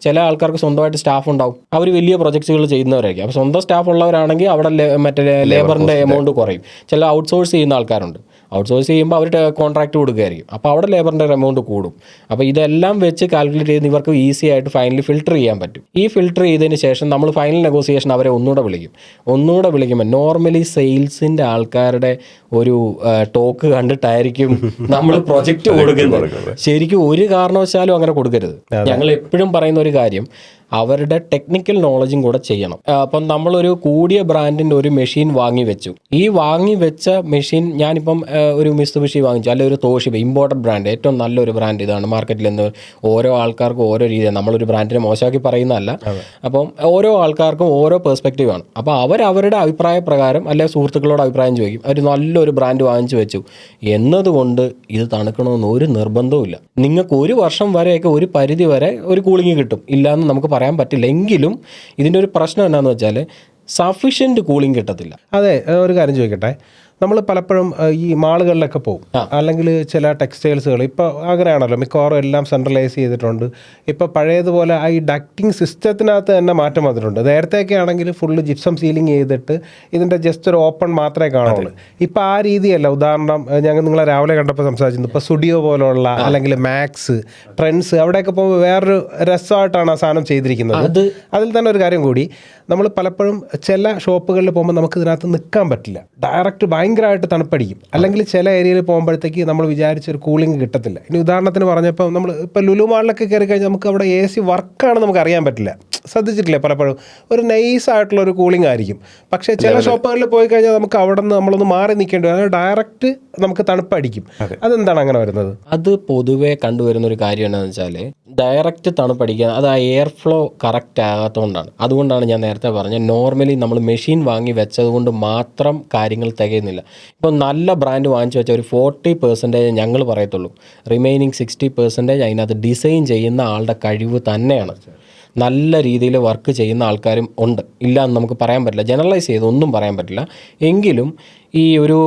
ചില ആൾക്കാർക്ക് സ്വന്തമായിട്ട് സ്റ്റാഫ് ഉണ്ടാവും, അവർ വലിയ പ്രൊജക്ട്സുകൾ ചെയ്യുന്നവരായിരിക്കും. അപ്പോൾ സ്വന്തം സ്റ്റാഫ് ഉള്ളവരാണെങ്കിൽ അവിടെ മറ്റേ ലേബറിൻ്റെ എമൗണ്ട് കുറയും. ചില ഔട്ട്സോഴ്സ് ചെയ്യുന്ന ആൾക്കാരുണ്ട്, ഔട്ട്സോഴ്സ് ചെയ്യുമ്പോൾ അവർ കോൺട്രാക്ട് കൊടുക്കുകയായിരിക്കും, അപ്പോൾ അവിടെ ലേബറിൻ്റെ എമൗണ്ട് കൂടും. അപ്പോൾ ഇതെല്ലാം വെച്ച് കാൽക്കുലേറ്റ് ചെയ്ത് ഇവർക്ക് ഈസി ആയിട്ട് ഫൈനലി ഫിൽട്ടർ ചെയ്യാൻ പറ്റും. ഈ ഫിൽട്ടർ ചെയ്തതിന് ശേഷം നമ്മൾ ഫൈനൽ നെഗോസിയേഷൻ അവരെ ഒന്നുകൂടെ വിളിക്കുമ്പോൾ നോർമലി സെയിൽസിൻ്റെ ആൾക്കാരുടെ ഒരു ടോക്ക് കണ്ടിട്ടായിരിക്കും നമ്മൾ പ്രൊജക്റ്റ് കൊടുക്കുന്നത്. ശരിക്കും ഒരു കാരണവശാലും അങ്ങനെ കൊടുക്കരുത്. ഞങ്ങൾ എപ്പോഴും പറയുന്ന ഒരു കാര്യം, അവരുടെ ടെക്നിക്കൽ നോളജും കൂടെ ചെയ്യണം. അപ്പം നമ്മളൊരു കൂടിയ ബ്രാൻഡിൻ്റെ ഒരു മെഷീൻ വാങ്ങി വെച്ചു. ഈ വാങ്ങി വെച്ച മെഷീൻ ഞാനിപ്പം ഒരു മിസ്തുബിഷി വാങ്ങിച്ചു, അല്ലെങ്കിൽ ഒരു തോഷിബ ഇമ്പോർട്ടഡ് ബ്രാൻഡ്, ഏറ്റവും നല്ലൊരു ബ്രാൻഡ് ഇതാണ് മാർക്കറ്റിൽ നിന്ന്. ഓരോ ആൾക്കാർക്കും ഓരോ രീതിയാണ്, നമ്മളൊരു ബ്രാൻഡിനെ മോശമാക്കി പറയുന്നതല്ല. അപ്പം ഓരോ ആൾക്കാർക്കും ഓരോ പെർസ്പെക്റ്റീവാണ്. അപ്പോൾ അവരവരുടെ അഭിപ്രായ പ്രകാരം അല്ലെങ്കിൽ സുഹൃത്തുക്കളോട് അഭിപ്രായം ചോദിക്കും. അവർ നല്ലൊരു ബ്രാൻഡ് വാങ്ങിച്ചു വെച്ചു എന്നതുകൊണ്ട് ഇത് തണുക്കണമെന്ന് ഒരു നിർബന്ധവുമില്ല. നിങ്ങൾക്ക് ഒരു വർഷം വരെയൊക്കെ ഒരു പരിധി വരെ ഒരു കൂളിംഗ് കിട്ടും, ഇല്ലയെന്ന് നമുക്ക് പറയാൻ പറ്റില്ല. എങ്കിലും ഇതിൻ്റെ ഒരു പ്രശ്നം എന്താണെന്ന് വെച്ചാൽ സഫീഷ്യൻറ്റ് കൂളിംഗ് കിട്ടത്തില്ല. അതെ, ഒരു കാര്യം ചോദിക്കട്ടെ, നമ്മൾ പലപ്പോഴും ഈ മാളുകളിലൊക്കെ പോകും, അല്ലെങ്കിൽ ചില ടെക്സ്റ്റൈൽസുകൾ ഇപ്പോൾ അങ്ങനെയാണല്ലോ, മിക്കവാറും എല്ലാം സെൻട്രലൈസ് ചെയ്തിട്ടുണ്ട്. ഇപ്പോൾ പഴയതുപോലെ ഈ ഡക്റ്റിംഗ് സിസ്റ്റത്തിനകത്ത് തന്നെ മാറ്റം വന്നിട്ടുണ്ട്. നേരത്തെയൊക്കെ ആണെങ്കിൽ ഫുള്ള് ജിപ്സം സീലിംഗ് ചെയ്തിട്ട് ഇതിൻ്റെ ജസ്റ്റ് ഒരു ഓപ്പൺ മാത്രമേ കാണുള്ളൂ. ഇപ്പോൾ ആ രീതിയല്ല. ഉദാഹരണം, ഞങ്ങൾ നിങ്ങളെ രാവിലെ കണ്ടപ്പോൾ സംസാരിച്ചിരുന്നു, ഇപ്പോൾ സ്റ്റുഡിയോ പോലുള്ള അല്ലെങ്കിൽ മാക്സ്, ട്രെൻഡ്സ്, അവിടെയൊക്കെ പോകുമ്പോൾ വേറൊരു രസമായിട്ടാണ് ആ സാധനം ചെയ്തിരിക്കുന്നത്. അതിൽ തന്നെ ഒരു കാര്യം കൂടി, നമ്മൾ പലപ്പോഴും ചില ഷോപ്പുകളിൽ പോകുമ്പോൾ നമുക്ക് ഇതിനകത്ത് നിൽക്കാൻ പറ്റില്ല, ഡയറക്റ്റ് ഭയങ്കരമായിട്ട് തണുപ്പടിക്കും. അല്ലെങ്കിൽ ചില ഏരിയയിൽ പോകുമ്പോഴത്തേക്ക് നമ്മൾ വിചാരിച്ചൊരു കൂളിംഗ് കിട്ടത്തില്ല. ഇനി ഉദാഹരണത്തിന് പറഞ്ഞപ്പോൾ നമ്മൾ ഇപ്പോൾ ലുലു മാളിലൊക്കെ കയറി കഴിഞ്ഞാൽ നമുക്ക് അവിടെ AC വർക്കാണ് നമുക്ക് അറിയാൻ പറ്റില്ല. ശ്രദ്ധിച്ചിട്ടില്ലേ? പലപ്പോഴും ഒരു നൈസായിട്ടുള്ള ഒരു കൂളിംഗ് ആയിരിക്കും. പക്ഷേ ചില ഷോപ്പുകളിൽ പോയി കഴിഞ്ഞാൽ നമുക്ക് അവിടെ നിന്ന് നമ്മളൊന്ന് മാറി നിൽക്കേണ്ടി വരും, അതായത് ഡയറക്റ്റ് നമുക്ക് തണുപ്പടിക്കും. അതെന്താണ് അങ്ങനെ വരുന്നത്? അത് പൊതുവേ കണ്ടുവരുന്ന ഒരു കാര്യം എന്താണെന്ന് വെച്ചാൽ, ഡയറക്റ്റ് തണുപ്പടിക്കുക, അത് ആ എയർ ഫ്ലോ കറക്റ്റ് ആകാത്തതുകൊണ്ടാണ്. അതുകൊണ്ടാണ് ഞാൻ നേരത്തെ പറഞ്ഞത്, നോർമലി നമ്മൾ മെഷീൻ വാങ്ങി വെച്ചത് കൊണ്ട് മാത്രം കാര്യങ്ങൾ തികയുന്നില്ല. ഇപ്പോൾ നല്ല ബ്രാൻഡ് വാങ്ങിച്ചു വെച്ചാൽ ഒരു 40% ഞങ്ങൾ പറയത്തുള്ളൂ, റിമൈനിങ് 60% അതിനകത്ത് ഡിസൈൻ ചെയ്യുന്ന ആളുടെ കഴിവ് തന്നെയാണ്. നല്ല രീതിയിൽ വർക്ക് ചെയ്യുന്ന ആൾക്കാരും ഉണ്ട്, ഇല്ല എന്ന് നമുക്ക് പറയാൻ പറ്റില്ല, ജനറലൈസ് ചെയ്ത് ഒന്നും പറയാൻ പറ്റില്ല. എങ്കിലും ഈ ഒരു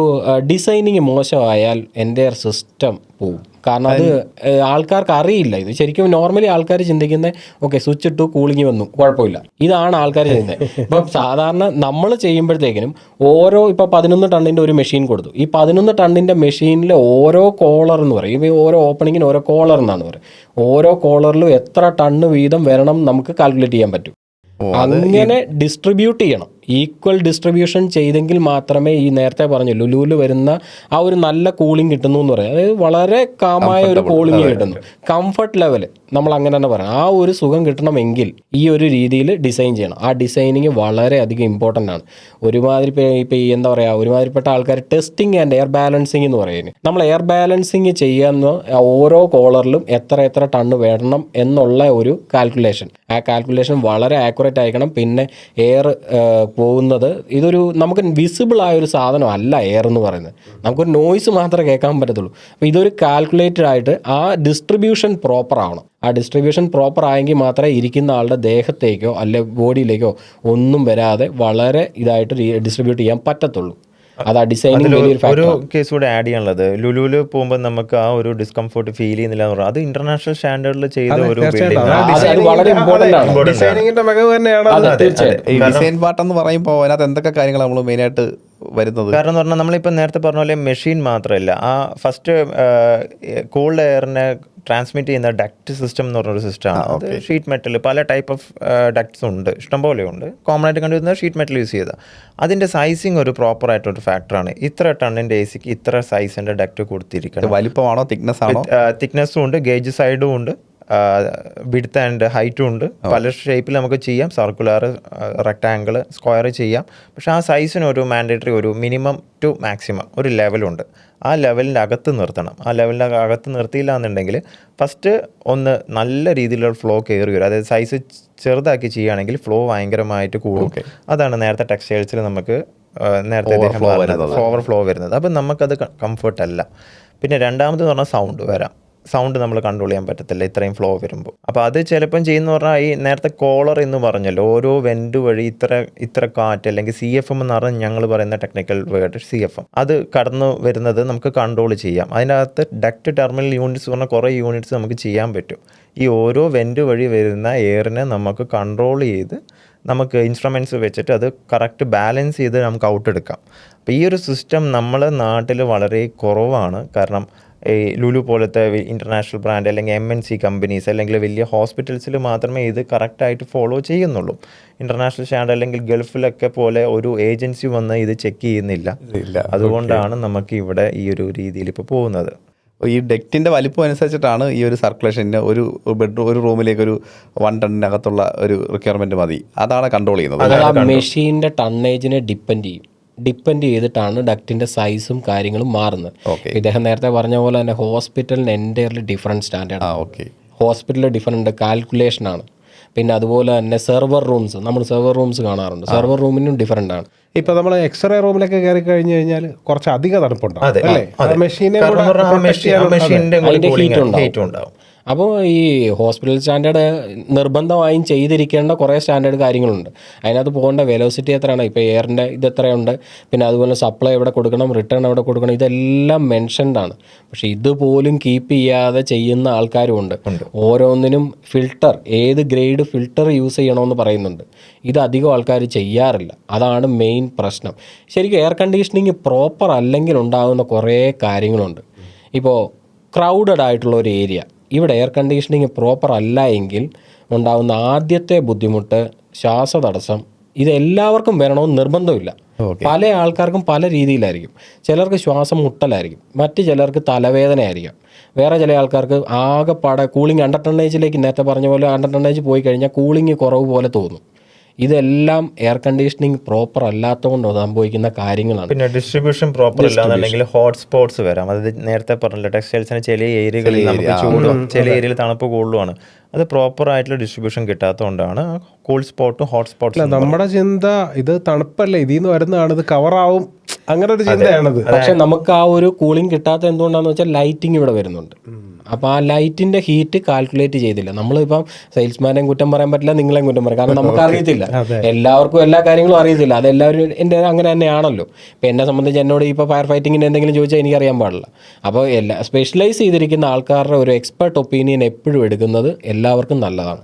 ഡിസൈനിങ് മോശമായാൽ എൻ്റെ സിസ്റ്റം പോവും. കാരണം അത് ആൾക്കാർക്ക് അറിയില്ല. ഇത് ശരിക്കും നോർമലി ആൾക്കാർ ചിന്തിക്കുന്നത്, ഓക്കെ സ്വിച്ച് ഇട്ടു കൂളിംഗ് വന്നു കുഴപ്പമില്ല, ഇതാണ് ആൾക്കാർ ചെയ്യുന്നത്. ഇപ്പം സാധാരണ നമ്മൾ ചെയ്യുമ്പോഴത്തേക്കിനും ഇപ്പോൾ 11 ടണ്ണിൻ്റെ ഒരു മെഷീൻ കൊടുത്തു. ഈ 11 ടണ്ണിൻ്റെ മെഷീനിൽ ഓരോ കോളർ എന്ന് പറയും, ഈ ഓരോ ഓപ്പണിങ്ങിന് ഓരോ കോളർ എന്നാണ് പറയുക. ഓരോ കോളറിലും എത്ര ടണ്ണ് വീതം വരണം നമുക്ക് കാൽക്കുലേറ്റ് ചെയ്യാൻ പറ്റും. അങ്ങനെ ഡിസ്ട്രിബ്യൂട്ട് ചെയ്യണം, ഈക്വൽ ഡിസ്ട്രിബ്യൂഷൻ ചെയ്തെങ്കിൽ മാത്രമേ ഈ നേരത്തെ പറഞ്ഞു ലുലുവിൽ വരുന്ന ആ ഒരു നല്ല കൂളിംഗ് കിട്ടുന്നു എന്ന് പറയാം. അതായത് വളരെ കാമായ ഒരു കൂളിംഗ് കിട്ടുന്നു, കംഫർട്ട് ലെവൽ നമ്മൾ അങ്ങനെ തന്നെ പറയാം. ആ ഒരു സുഖം കിട്ടണമെങ്കിൽ ഈ ഒരു രീതിയിൽ ഡിസൈൻ ചെയ്യണം. ആ ഡിസൈനിങ് വളരെയധികം ഇമ്പോർട്ടൻ്റ് ആണ്. ഇപ്പോൾ ഈ എന്താ പറയുക, ഒരുമാതിരിപ്പെട്ട ആൾക്കാർ ടെസ്റ്റിംഗ് ആൻഡ് എയർ ബാലൻസിങ് എന്ന് പറയുന്നത്, നമ്മൾ എയർ ബാലൻസിങ് ചെയ്യുന്ന ഓരോ കോളറിലും എത്ര ടണ്ണ് വേണം എന്നുള്ള ഒരു കാൽക്കുലേഷൻ, ആ കാൽക്കുലേഷൻ വളരെ ആക്യുറേറ്റ് ആയിരിക്കണം. പിന്നെ എയർ പോകുന്നത്, ഇതൊരു നമുക്ക് വിസിബിൾ ആയ ഒരു സാധനം അല്ല എയർ എന്ന് പറയുന്നത്, നമുക്കൊരു നോയ്സ് മാത്രമേ കേൾക്കാൻ പറ്റത്തുള്ളൂ. അപ്പോൾ ഇതൊരു കാൽക്കുലേറ്റഡ് ആയിട്ട് ആ ഡിസ്ട്രിബ്യൂഷൻ പ്രോപ്പർ ആവണം. ആ ഡിസ്ട്രിബ്യൂഷൻ പ്രോപ്പർ ആയെങ്കിൽ മാത്രമേ ഇരിക്കുന്ന ആളുടെ ദേഹത്തേക്കോ അല്ലെ ബോഡിയിലേക്കോ ഒന്നും വരാതെ വളരെ ഇതായിട്ട് ഡിസ്ട്രിബ്യൂട്ട് ചെയ്യാൻ പറ്റത്തുള്ളൂ. അതാ ഡിസൈനിങ് ഒരു കേസ് കൂടെ ആഡ് ചെയ്യാനുള്ളത്, ലുലുവിൽ പോകുമ്പോൾ നമുക്ക് ആ ഒരു ഡിസ്കംഫോർട്ട് ഫീൽ ചെയ്യുന്നില്ല എന്ന് പറഞ്ഞാൽ അത് ഇന്റർനാഷണൽ സ്റ്റാൻഡേർഡിൽ ചെയ്ത ഒരു വളരെ ഇമ്പോർട്ടൻ്റ് ആണ്. ഡിസൈനിങ്ങിന്റെ മികവ് തന്നെയാണ്. ഈ ഡിസൈൻ പാർട്ട് എന്ന് പറയുമ്പോൾ അതിനകത്ത് എന്തൊക്കെ കാര്യങ്ങൾ നമ്മൾ മെയിനായിട്ട് വരുന്നത്? കാരണം എന്ന് പറഞ്ഞാൽ നമ്മളിപ്പോൾ നേരത്തെ പറഞ്ഞ പോലെ മെഷീൻ മാത്രമല്ല, ആ ഫസ്റ്റ് കോൾഡ് എയറിനെ ട്രാൻസ്മിറ്റ് ചെയ്യുന്ന ഡക്റ്റ് സിസ്റ്റം എന്ന് പറഞ്ഞൊരു സിസ്റ്റമാണ്. അത് ഷീറ്റ് മെറ്റൽ, പല ടൈപ്പ് ഓഫ് ഡക്ട്സ് ഉണ്ട്, ഇഷ്ടംപോലെ ഉണ്ട്. കോമൺ ആയിട്ട് കണ്ടുവരുന്നത് ഷീറ്റ് മെറ്റൽ യൂസ് ചെയ്താൽ അതിൻ്റെ സൈസിങ് ഒരു പ്രോപ്പർ ആയിട്ടൊരു ഫാക്ടറാണ്. ഇത്ര ടണ്ണിൻ്റെ AC-ക്ക് ഇത്ര സൈസിൻ്റെ ഡക്റ്റ് കൊടുത്തിരിക്കണം. വലിപ്പമാണോ തിക്നെസ് ആണോ? തിക്നെസ്സും ഉണ്ട്, ഗേജ് സൈഡും ഉണ്ട്, വിഡ്ത്ത് ആൻഡ് ഹൈറ്റും ഉണ്ട്. പല ഷേപ്പിൽ നമുക്ക് ചെയ്യാം, സർക്കുലർ, റെക്ടാങ്കിൾ, സ്ക്വയർ ചെയ്യാം. പക്ഷേ ആ സൈസിന് ഒരു മാൻഡേറ്ററി, ഒരു മിനിമം ടു മാക്സിമം ഒരു ലെവലുണ്ട്. ആ ലെവലിൻ്റെ അകത്ത് നിർത്തണം. ആ ലെവലിൻ്റെ അകത്ത് നിർത്തിയില്ല എന്നുണ്ടെങ്കിൽ ഫസ്റ്റ് ഒന്ന് നല്ല രീതിയിലുള്ള ഫ്ലോ കയറി വരും. അതായത് സൈസ് ചെറുതാക്കി ചെയ്യുകയാണെങ്കിൽ ഫ്ലോ ഭയങ്കരമായിട്ട് കൂടും. അതാണ് നേരത്തെ ടെക്സ്റ്റൈൽസിൽ നമുക്ക് നേരത്തെ ഓവർഫ്ലോ വരുന്നത്. അപ്പം നമുക്കത് കംഫർട്ട് അല്ല. പിന്നെ രണ്ടാമത് പറഞ്ഞാൽ സൗണ്ട് വരാം. സൗണ്ട് നമ്മൾ കൺട്രോൾ ചെയ്യാൻ പറ്റത്തില്ല ഇത്രയും ഫ്ലോ വരുമ്പോൾ. അപ്പോൾ അത് ചിലപ്പം ചെയ്യുന്ന പറഞ്ഞാൽ ഈ നേരത്തെ കോളർ എന്ന് പറഞ്ഞല്ലോ, ഓരോ വെൻറ്റ് വഴി ഇത്ര കാറ്റ് അല്ലെങ്കിൽ CFM എന്ന് പറഞ്ഞാൽ ഞങ്ങൾ പറയുന്ന ടെക്നിക്കൽ വേർഡ് CFM, അത് കടന്നു വരുന്നത് നമുക്ക് കൺട്രോൾ ചെയ്യാം. അതിനകത്ത് ഡക്റ്റ് ടെർമിനൽ യൂണിറ്റ്സ് പറഞ്ഞാൽ കുറേ യൂണിറ്റ്സ് നമുക്ക് ചെയ്യാൻ പറ്റും. ഈ ഓരോ വെൻറ്റ് വഴി വരുന്ന എയറിനെ നമുക്ക് കൺട്രോൾ ചെയ്ത് നമുക്ക് ഇൻസ്ട്രുമെൻറ്റ്സ് വെച്ചിട്ട് അത് കറക്റ്റ് ബാലൻസ് ചെയ്ത് നമുക്ക് ഔട്ട് എടുക്കാം. അപ്പോൾ ഈ ഒരു സിസ്റ്റം നമ്മളെ നാട്ടിൽ വളരെ കുറവാണ്. കാരണം ഈ ലുലു പോലത്തെ ഇൻ്റർനാഷണൽ ബ്രാൻഡ് അല്ലെങ്കിൽ MNC കമ്പനീസ് അല്ലെങ്കിൽ വലിയ ഹോസ്പിറ്റൽസിൽ മാത്രമേ ഇത് കറക്റ്റായിട്ട് ഫോളോ ചെയ്യുന്നുള്ളൂ. ഇൻ്റർനാഷണൽ സ്റ്റാൻഡ് അല്ലെങ്കിൽ ഗൾഫിലൊക്കെ പോലെ ഒരു ഏജൻസി വന്ന് ഇത് ചെക്ക് ചെയ്യുന്നില്ല. അതുകൊണ്ടാണ് നമുക്ക് ഇവിടെ ഈ ഒരു രീതിയിൽ ഇപ്പോൾ പോകുന്നത്. ഈ ഡെക്റ്റിൻ്റെ വലിപ്പം അനുസരിച്ചിട്ടാണ് ഈ ഒരു സർക്കുലേഷൻ്റെ ഒരു റൂമിലേക്ക് ഒരു 1 ടണ്ണിനകത്തുള്ള ഒരു റിക്വയർമെൻറ്റ് മതി, അതാണ് കൺട്രോൾ ചെയ്യുന്നത്. അത് ആ മെഷീൻ്റെ ടണ്ണേജിനെ ഡിപ്പെൻഡ് ചെയ്തിട്ടാണ് ഡക്റ്റിൻ്റെ സൈസും കാര്യങ്ങളും മാറുന്നത്. ഇദ്ദേഹം നേരത്തെ പറഞ്ഞ പോലെ തന്നെ ഹോസ്പിറ്റലിന് എൻ്റയർലി ഡിഫറെൻറ്റ് സ്റ്റാൻഡേർഡ്. ഹോസ്പിറ്റലിൽ ഡിഫറെൻറ്റ് കാൽക്കുലേഷനാണ്. പിന്നെ അതുപോലെ തന്നെ സെർവർ റൂംസ് കാണാറുണ്ട്. സെർവർ റൂമിനും ഡിഫറെൻ്റ് ആണ്. ഇപ്പൊ നമ്മൾ എക്സ്റേ റൂമിലൊക്കെ കയറി കഴിഞ്ഞു കഴിഞ്ഞാൽ കുറച്ച് അധികം തണുപ്പുണ്ടാവും അല്ലേ? അതിൻ്റെ ഹീറ്റ് ഉണ്ടാവും. അപ്പോൾ ഈ ഹോസ്പിറ്റൽ സ്റ്റാൻഡേർഡ് നിർബന്ധമായും ചെയ്തിരിക്കേണ്ട കുറേ സ്റ്റാൻഡേർഡ് കാര്യങ്ങളുണ്ട്. അതിനകത്ത് പോകേണ്ട വെലോസിറ്റി എത്രയാണ്, ഇപ്പോൾ എയറിൻ്റെ ഇത് എത്രയുണ്ട്, പിന്നെ അതുപോലെ സപ്ലൈ എവിടെ കൊടുക്കണം, റിട്ടേൺ എവിടെ കൊടുക്കണം, ഇതെല്ലാം മെൻഷൻഡ് ആണ്. പക്ഷേ ഇതുപോലും കീപ്പ് ചെയ്യാതെ ചെയ്യുന്ന ആൾക്കാരും ഉണ്ട്. ഓരോന്നിനും ഫിൽട്ടർ, ഏത് ഗ്രേഡ് ഫിൽട്ടർ യൂസ് ചെയ്യണമെന്ന് പറയുന്നുണ്ട്. ഇത് അധികം ആൾക്കാർ ചെയ്യാറില്ല. അതാണ് മെയിൻ പ്രശ്നം. ശരിക്കും എയർ കണ്ടീഷനിങ് പ്രോപ്പർ അല്ലെങ്കിൽ ഉണ്ടാകുന്ന കുറേ കാര്യങ്ങളുണ്ട്. ഇപ്പോൾ ക്രൗഡഡ് ആയിട്ടുള്ള ഒരു ഏരിയ, ഇവിടെ എയർ കണ്ടീഷനിങ് പ്രോപ്പർ അല്ല എങ്കിൽ ഉണ്ടാകുന്ന ആദ്യത്തെ ബുദ്ധിമുട്ട് ശ്വാസതടസ്സം. ഇത് എല്ലാവർക്കും വരണമെന്ന് നിർബന്ധമില്ല. പല ആൾക്കാർക്കും പല രീതിയിലായിരിക്കും. ചിലർക്ക് ശ്വാസം മുട്ടലായിരിക്കും, മറ്റ് ചിലർക്ക് തലവേദന ആയിരിക്കും, വേറെ ചില ആൾക്കാർക്ക് ആകെപ്പാടെ കൂളിംഗ് അണ്ടർ ടണ്ണേജിലേക്ക്, നേരത്തെ പറഞ്ഞ പോലെ അണ്ടർ ടണ്ണേജ് പോയി കഴിഞ്ഞാൽ കൂളിംഗ് കുറവ് പോലെ തോന്നും. ഇതെല്ലാം എയർ കണ്ടീഷനിങ് പ്രോപ്പർ അല്ലാത്തതുകൊണ്ട് സംഭവിക്കുന്ന കാര്യങ്ങളാണ്. പിന്നെ ഡിസ്ട്രിബ്യൂഷൻ പ്രോപ്പർ അല്ലാന്നുണ്ടെങ്കിൽ ഹോട്ട് സ്പോട്ട്സ് വരാം. അത് നേരത്തെ പറഞ്ഞില്ല, ടെക്സ്റ്റൈൽസിന് ചില ഏരിയകളിൽ നമുക്ക് ചൂടും ചില ഏരിയയിൽ തണുപ്പ് കൂടുതലുമാണ്. അത് പ്രോപ്പർ ആയിട്ടുള്ള ഡിസ്ട്രിബ്യൂഷൻ കിട്ടാത്തതുകൊണ്ടാണ് കൂൾ സ്പോട്ടും ഹോട്ട് സ്പോട്ടും. നമ്മുടെ ചിന്ത ഇത് തണുപ്പല്ലേ, ഇതിൽ നിന്ന് വരുന്നതാണ്, ഇത് കവറാവും, അങ്ങനെ ഒരു ചിന്തയാണത്. പക്ഷെ നമുക്ക് ആ ഒരു കൂളിംഗ് കിട്ടാത്ത എന്തുകൊണ്ടാന്ന് വെച്ചാൽ ലൈറ്റിംഗ് ഇവിടെ വരുന്നുണ്ട്. അപ്പോൾ ആ ലൈറ്റിൻ്റെ ഹീറ്റ് കാൽക്കുലേറ്റ് ചെയ്തില്ല. നമ്മളിപ്പം സെയിൽസ്മാനെയും കുറ്റം പറയാൻ പറ്റില്ല, നിങ്ങളെയും കുറ്റം പറയാം, കാരണം നമുക്ക് അറിയത്തില്ല. എല്ലാവർക്കും എല്ലാ കാര്യങ്ങളും അറിയത്തില്ല. അതെല്ലാവരും എൻ്റെ അങ്ങനെ തന്നെയാണല്ലോ. ഇപ്പം എന്നെ സംബന്ധിച്ച് എന്നോട് ഇപ്പോൾ ഫയർ ഫൈറ്റിങ്ങിന് എന്തെങ്കിലും ചോദിച്ചാൽ എനിക്കറിയാൻ പാടില്ല. അപ്പോൾ സ്പെഷ്യലൈസ് ചെയ്തിരിക്കുന്ന ആൾക്കാരുടെ ഒരു എക്സ്പെർട്ട് ഒപ്പീനിയൻ എപ്പോഴും എടുക്കുന്നത് എല്ലാവർക്കും നല്ലതാണ്.